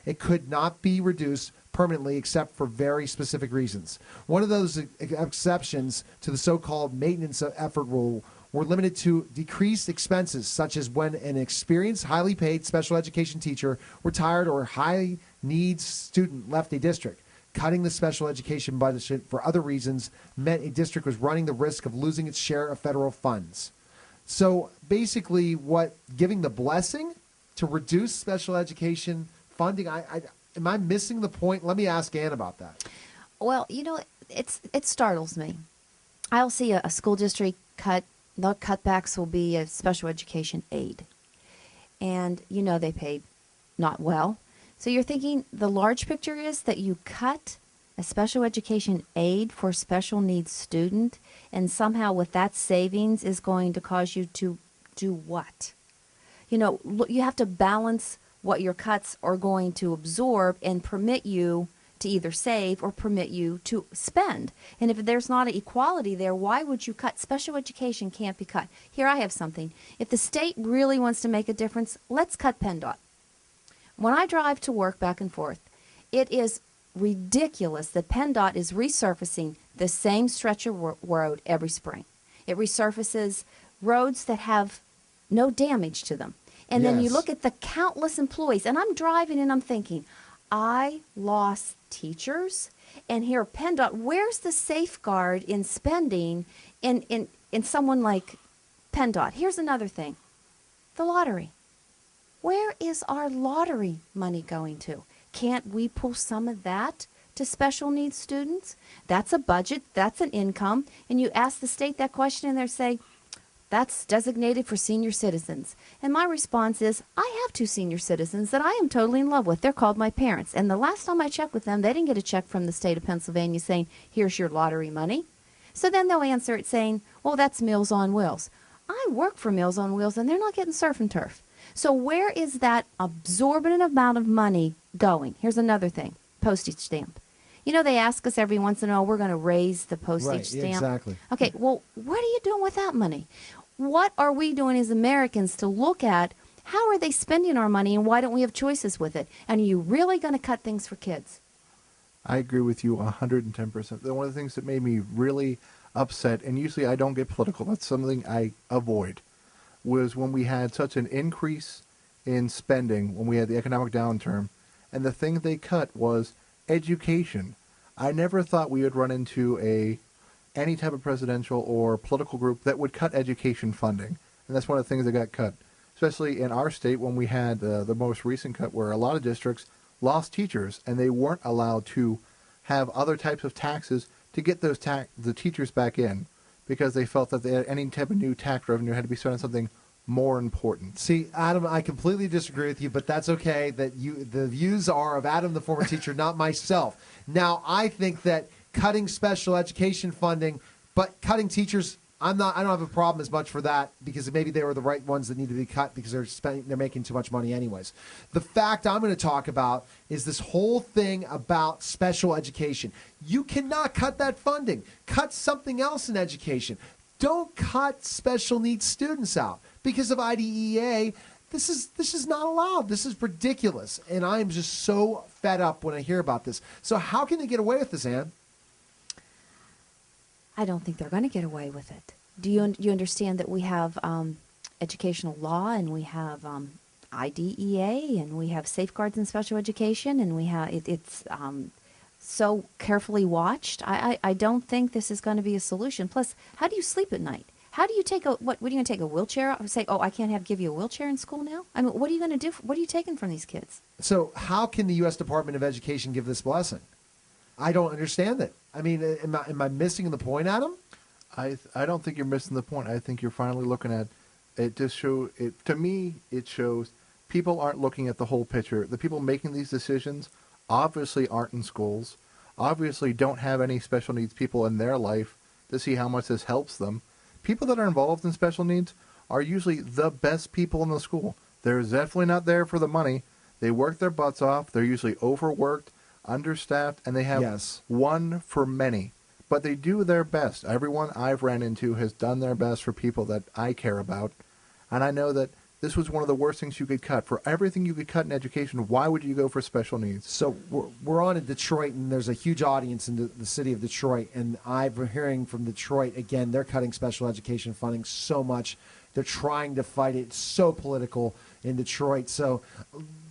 Speaker 2: it could not be reduced permanently except for very specific reasons. One of those exceptions to the so-called maintenance effort rule were limited to decreased expenses, such as when an experienced, highly paid special education teacher retired or high needs student left a district. Cutting the special education budget for other reasons meant a district was running the risk of losing its share of federal funds. So basically, giving the blessing to reduce special education funding, am I missing the point? Let me ask Ann about that.
Speaker 4: Well, it startles me. I'll see a school district cut. The cutbacks will be a special education aid. And, they paid not well. So you're thinking the large picture is that you cut a special education aid for a special needs student, and somehow with that savings is going to cause you to do what? You have to balance what your cuts are going to absorb and permit you to either save or permit you to spend. And if there's not an equality there, why would you cut? Special education can't be cut. Here, I have something. If the state really wants to make a difference, let's cut PennDOT. When I drive to work back and forth, it is ridiculous that PennDOT is resurfacing the same stretch of road every spring. It resurfaces roads that have no damage to them. And then you look at the countless employees, and I'm driving and I'm thinking, I lost teachers, and here PennDOT, where's the safeguard in spending in someone like PennDOT? Here's another thing, the lottery. Where is our lottery money going to? Can't we pull some of that to special needs students? That's a budget, that's an income, and you ask the state that question and they say, that's designated for senior citizens. And my response is, I have 2 senior citizens that I am totally in love with. They're called my parents. And the last time I checked with them, they didn't get a check from the state of Pennsylvania saying, here's your lottery money. So then they'll answer it saying, well, that's Meals on Wheels. I work for Meals on Wheels, and they're not getting surf and turf. So where is that absorbent amount of money going? Here's another thing, postage stamp. They ask us every once in a while, we're going to raise the postage stamp.
Speaker 2: Exactly.
Speaker 4: Okay, well, what are you doing with that money? What are we doing as Americans to look at how are they spending our money and why don't we have choices with it? And are you really going to cut things for kids?
Speaker 3: I agree with you 110%. One of the things that made me really upset, and usually I don't get political, that's something I avoid, was when we had such an increase in spending, when we had the economic downturn, and the thing they cut was education. I never thought we would run into any type of presidential or political group that would cut education funding, and that's one of the things that got cut, especially in our state when we had the most recent cut where a lot of districts lost teachers, and they weren't allowed to have other types of taxes to get those the teachers back in, because they felt that any type of new tax revenue had to be spent on something more important.
Speaker 2: See, Adam, I completely disagree with you, but that's okay. The views are of Adam, the former teacher, not myself. Now, I think that cutting special education funding, but cutting teachers, I don't have a problem as much for that, because maybe they were the right ones that need to be cut because they're making too much money anyways. The fact I'm going to talk about is this whole thing about special education. You cannot cut that funding. Cut something else in education. don't cut special needs students out because of IDEA. This is not allowed. This is ridiculous, and I am just so fed up when I hear about this. So how can they get away with this, Ann?
Speaker 4: I don't think they're going to get away with it. Do you understand that we have educational law, and we have IDEA, and we have safeguards in special education, and we have it's so carefully watched. I don't think this is going to be a solution. Plus, how do you sleep at night? How do you take what are you going to take a wheelchair? Say, oh, I can't give you a wheelchair in school now? I mean, what are you going to do? What are you taking from these kids?
Speaker 2: So how can the U.S. Department of Education give this blessing? I don't understand it. I mean, am I missing the point, Adam?
Speaker 3: I don't think you're missing the point. I think you're finally looking at it. To me, it shows people aren't looking at the whole picture. The people making these decisions obviously aren't in schools, obviously don't have any special needs people in their life to see how much this helps them. People that are involved in special needs are usually the best people in the school. They're definitely not there for the money. They work their butts off. They're usually overworked, understaffed, and they have one for many. But they do their best. Everyone I've ran into has done their best for people that I care about. And I know that this was one of the worst things you could cut. For everything you could cut in education, why would you go for special needs?
Speaker 2: So we're on in Detroit, and there's a huge audience in the city of Detroit. And I'm hearing from Detroit, again, they're cutting special education funding so much. They're trying to fight it. It's so political in Detroit. So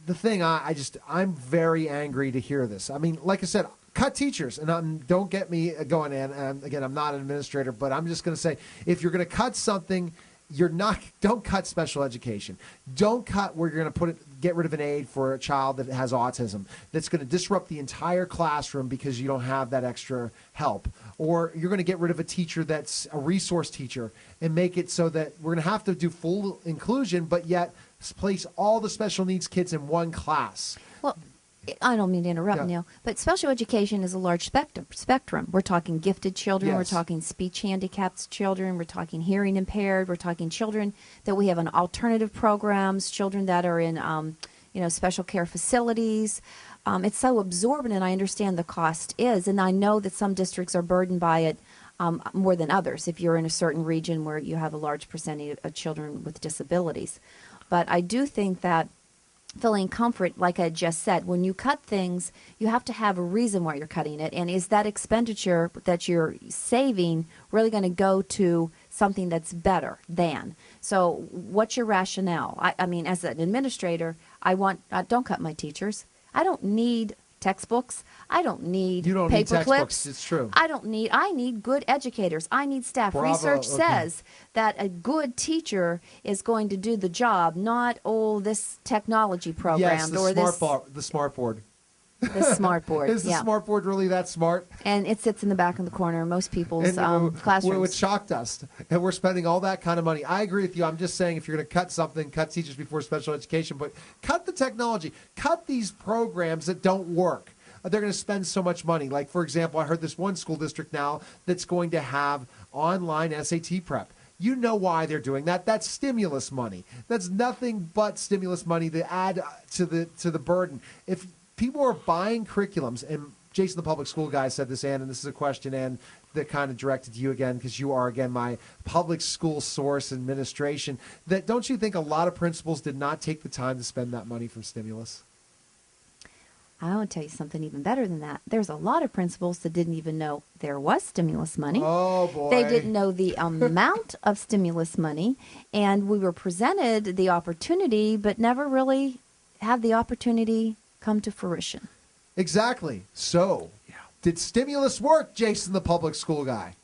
Speaker 2: the thing, I'm very angry to hear this. I mean, like I said, cut teachers. And don't get me going, and again, I'm not an administrator, but I'm just going to say, if you're going to cut something, don't cut special education. Don't cut where you're going to get rid of an aid for a child that has autism. That's going to disrupt the entire classroom because you don't have that extra help. Or you're going to get rid of a teacher that's a resource teacher and make it so that we're going to have to do full inclusion, but yet place all the special needs kids in one class.
Speaker 4: Well, I don't mean to interrupt, Neil, but special education is a large spectrum. We're talking gifted children, we're talking speech handicapped children, we're talking hearing impaired, we're talking children that we have in alternative programs, children that are in special care facilities. It's so absorbent, and I understand the cost is, and I know that some districts are burdened by it more than others if you're in a certain region where you have a large percentage of children with disabilities. But I do think that feeling comfort, like I just said, when you cut things, you have to have a reason why you're cutting it. And is that expenditure that you're saving really going to go to something that's better than? So what's your rationale? I mean, as an administrator, don't cut my teachers. I don't need textbooks. I don't need paper clips.
Speaker 2: It's true.
Speaker 4: I need good educators. I need staff.
Speaker 2: Bravo.
Speaker 4: Research says that a good teacher is going to do the job, not this technology program
Speaker 2: yes,
Speaker 4: or
Speaker 2: the smart board.
Speaker 4: The smart board.
Speaker 2: Is the smart board really that smart?
Speaker 4: And it sits in the back of the corner in most people's classrooms.
Speaker 2: It shocked us. And we're spending all that kind of money. I agree with you. I'm just saying if you're going to cut something, cut teachers before special education, but cut the technology. Cut these programs that don't work. They're going to spend so much money. Like, for example, I heard this one school district now that's going to have online SAT prep. You know why they're doing that. That's stimulus money. That's nothing but stimulus money to add to the burden. If people are buying curriculums, and Jason, the public school guy, said this, Ann, and this is a question, Ann, that kind of directed to you again, because you are, again, my public school source administration, that don't you think a lot of principals did not take the time to spend that money from stimulus?
Speaker 4: I want to tell you something even better than that. There's a lot of principals that didn't even know there was stimulus money.
Speaker 2: Oh, boy.
Speaker 4: They didn't know the amount of stimulus money, and we were presented the opportunity, but never really have the opportunity come to fruition.
Speaker 2: Exactly. So, did stimulus work, Jason, the public school guy?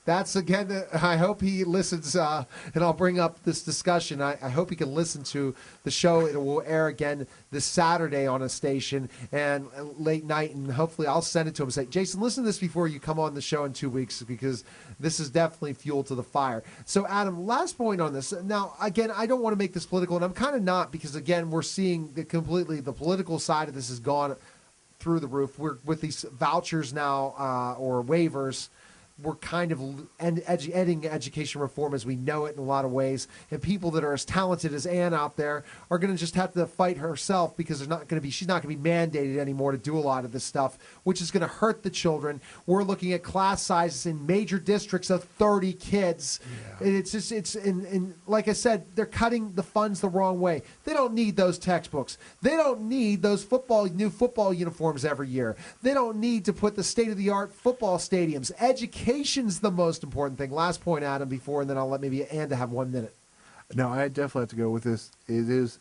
Speaker 2: That's, again, I hope he listens, and I'll bring up this discussion. I hope he can listen to the show. It will air again this Saturday on a station and late night, and hopefully I'll send it to him and say, Jason, listen to this before you come on the show in 2 weeks, because this is definitely fuel to the fire. So, Adam, last point on this. Now, again, I don't want to make this political, and I'm kind of not, because, again, we're seeing the political side of this has gone through the roof. We're with these vouchers now, or waivers, we're kind of ending education reform as we know it in a lot of ways. And people that are as talented as Ann out there are going to just have to fight herself because she's not going to be mandated anymore to do a lot of this stuff, which is going to hurt the children. We're looking at class sizes in major districts of 30 kids. Yeah. And it's like I said, they're cutting the funds the wrong way. They don't need those textbooks. They don't need those new football uniforms every year. They don't need to put the state-of-the-art football stadiums. Education's the most important thing. Last point, Adam, and then I'll let maybe Ann to have 1 minute.
Speaker 3: No, I definitely have to go with this.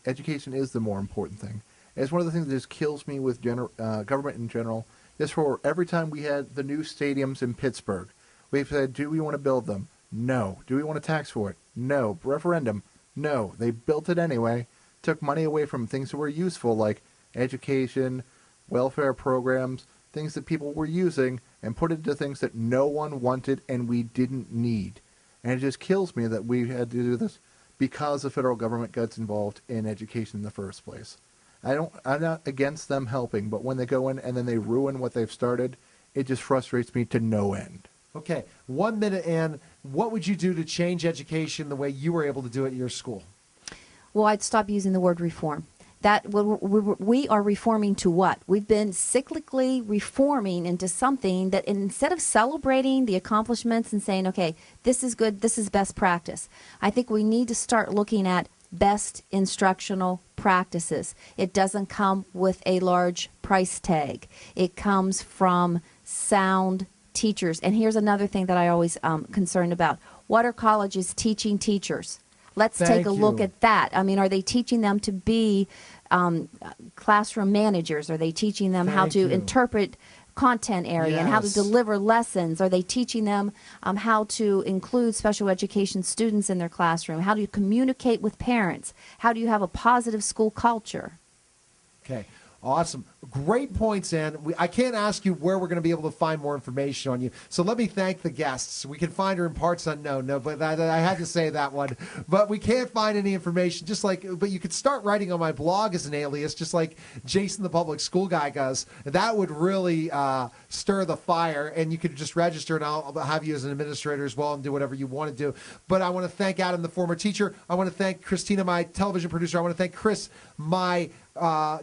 Speaker 3: Education is the more important thing. It's one of the things that just kills me with government in general. Just for every time we had the new stadiums in Pittsburgh, we've said, do we want to build them? No. Do we want to tax for it? No. Referendum? No. They built it anyway, took money away from things that were useful like education, welfare programs, things that people were using, and put it into things that no one wanted and we didn't need. And it just kills me that we had to do this because the federal government gets involved in education in the first place. I'm not against them helping, but when they go in and then they ruin what they've started, it just frustrates me to no end.
Speaker 2: Okay, 1 minute, Ann. What would you do to change education the way you were able to do it at your school?
Speaker 4: Well, I'd stop using the word reform. That we are reforming to what? We've been cyclically reforming into something that instead of celebrating the accomplishments and saying, okay, this is good, this is best practice, I think we need to start looking at best instructional practices. It doesn't come with a large price tag. It comes from sound teachers. And here's another thing that I always concerned about. What are colleges teaching teachers? Let's take a look at that. I mean, are they teaching them to be classroom managers? Are they teaching them how to interpret content area and how to deliver lessons? Are they teaching them how to include special education students in their classroom? How do you communicate with parents? How do you have a positive school culture?
Speaker 2: Okay. Awesome. Great points, Ann. I can't ask you where we're going to be able to find more information on you. So let me thank the guests. We can find her in parts unknown. No, but I had to say that one. But we can't find any information. But you could start writing on my blog as an alias, just like Jason the Public School Guy does. That would really stir the fire. And you could just register, and I'll have you as an administrator as well and do whatever you want to do. But I want to thank Adam, the former teacher. I want to thank Christina, my television producer. I want to thank Chris, my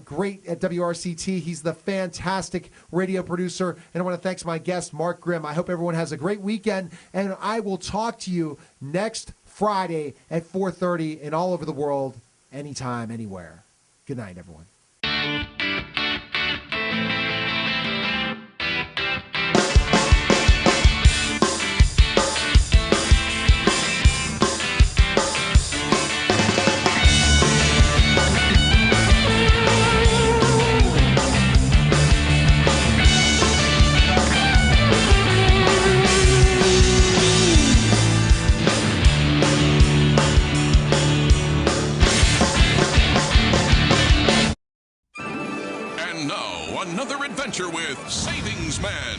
Speaker 2: great at WRCT. He's the fantastic radio producer. And I want to thank my guest, Mark Grimm. I hope everyone has a great weekend. And I will talk to you next Friday at 4:30 and all over the world, anytime, anywhere. Good night, everyone.
Speaker 10: Another adventure with Savings Man.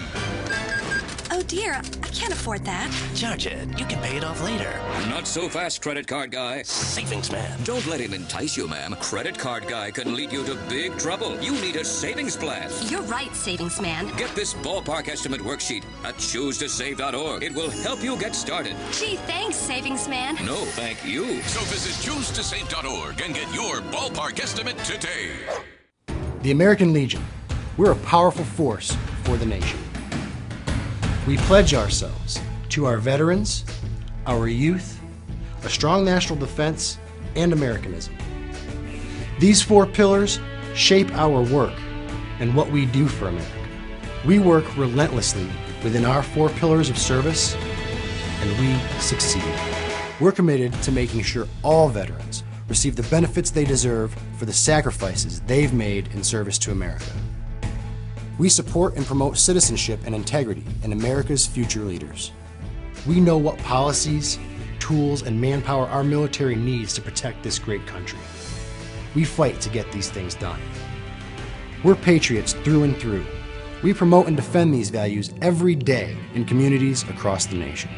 Speaker 12: Oh dear, I can't afford that.
Speaker 15: Charge it. You can pay it off later.
Speaker 16: Not so fast, credit card guy.
Speaker 15: Savings Man.
Speaker 16: Don't let him entice you, ma'am. Credit card guy can lead you to big trouble. You need a savings plan.
Speaker 12: You're right, Savings Man.
Speaker 16: Get this ballpark estimate worksheet at choosetosave.org. It will help you get started.
Speaker 12: Gee, thanks, Savings Man.
Speaker 16: No, thank you.
Speaker 10: So visit choosetosave.org and get your ballpark estimate today.
Speaker 17: The American Legion. We're a powerful force for the nation. We pledge ourselves to our veterans, our youth, a strong national defense, and Americanism. These 4 pillars shape our work and what we do for America. We work relentlessly within our 4 pillars of service, and we succeed. We're committed to making sure all veterans receive the benefits they deserve for the sacrifices they've made in service to America. We support and promote citizenship and integrity in America's future leaders. We know what policies, tools, and manpower our military needs to protect this great country. We fight to get these things done. We're patriots through and through. We promote and defend these values every day in communities across the nation.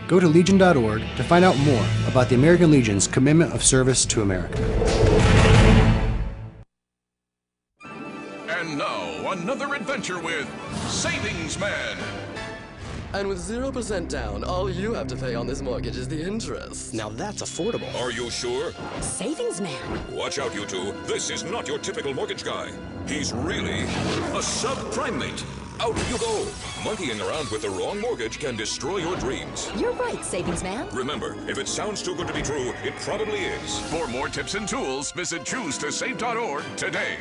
Speaker 17: Go to Legion.org to find out more about the American Legion's commitment of service to America.
Speaker 10: And now, another adventure with Savings Man.
Speaker 11: And with 0% down, all you have to pay on this mortgage is the interest.
Speaker 15: Now that's affordable.
Speaker 10: Are you sure?
Speaker 13: Savings Man.
Speaker 10: Watch out, you two. This is not your typical mortgage guy. He's really a subprime mate. Out you go. Monkeying around with the wrong mortgage can destroy your dreams.
Speaker 13: You're right, Savings Man.
Speaker 10: Remember, if it sounds too good to be true, it probably is.
Speaker 18: For more tips and tools, visit choosetosave.org today.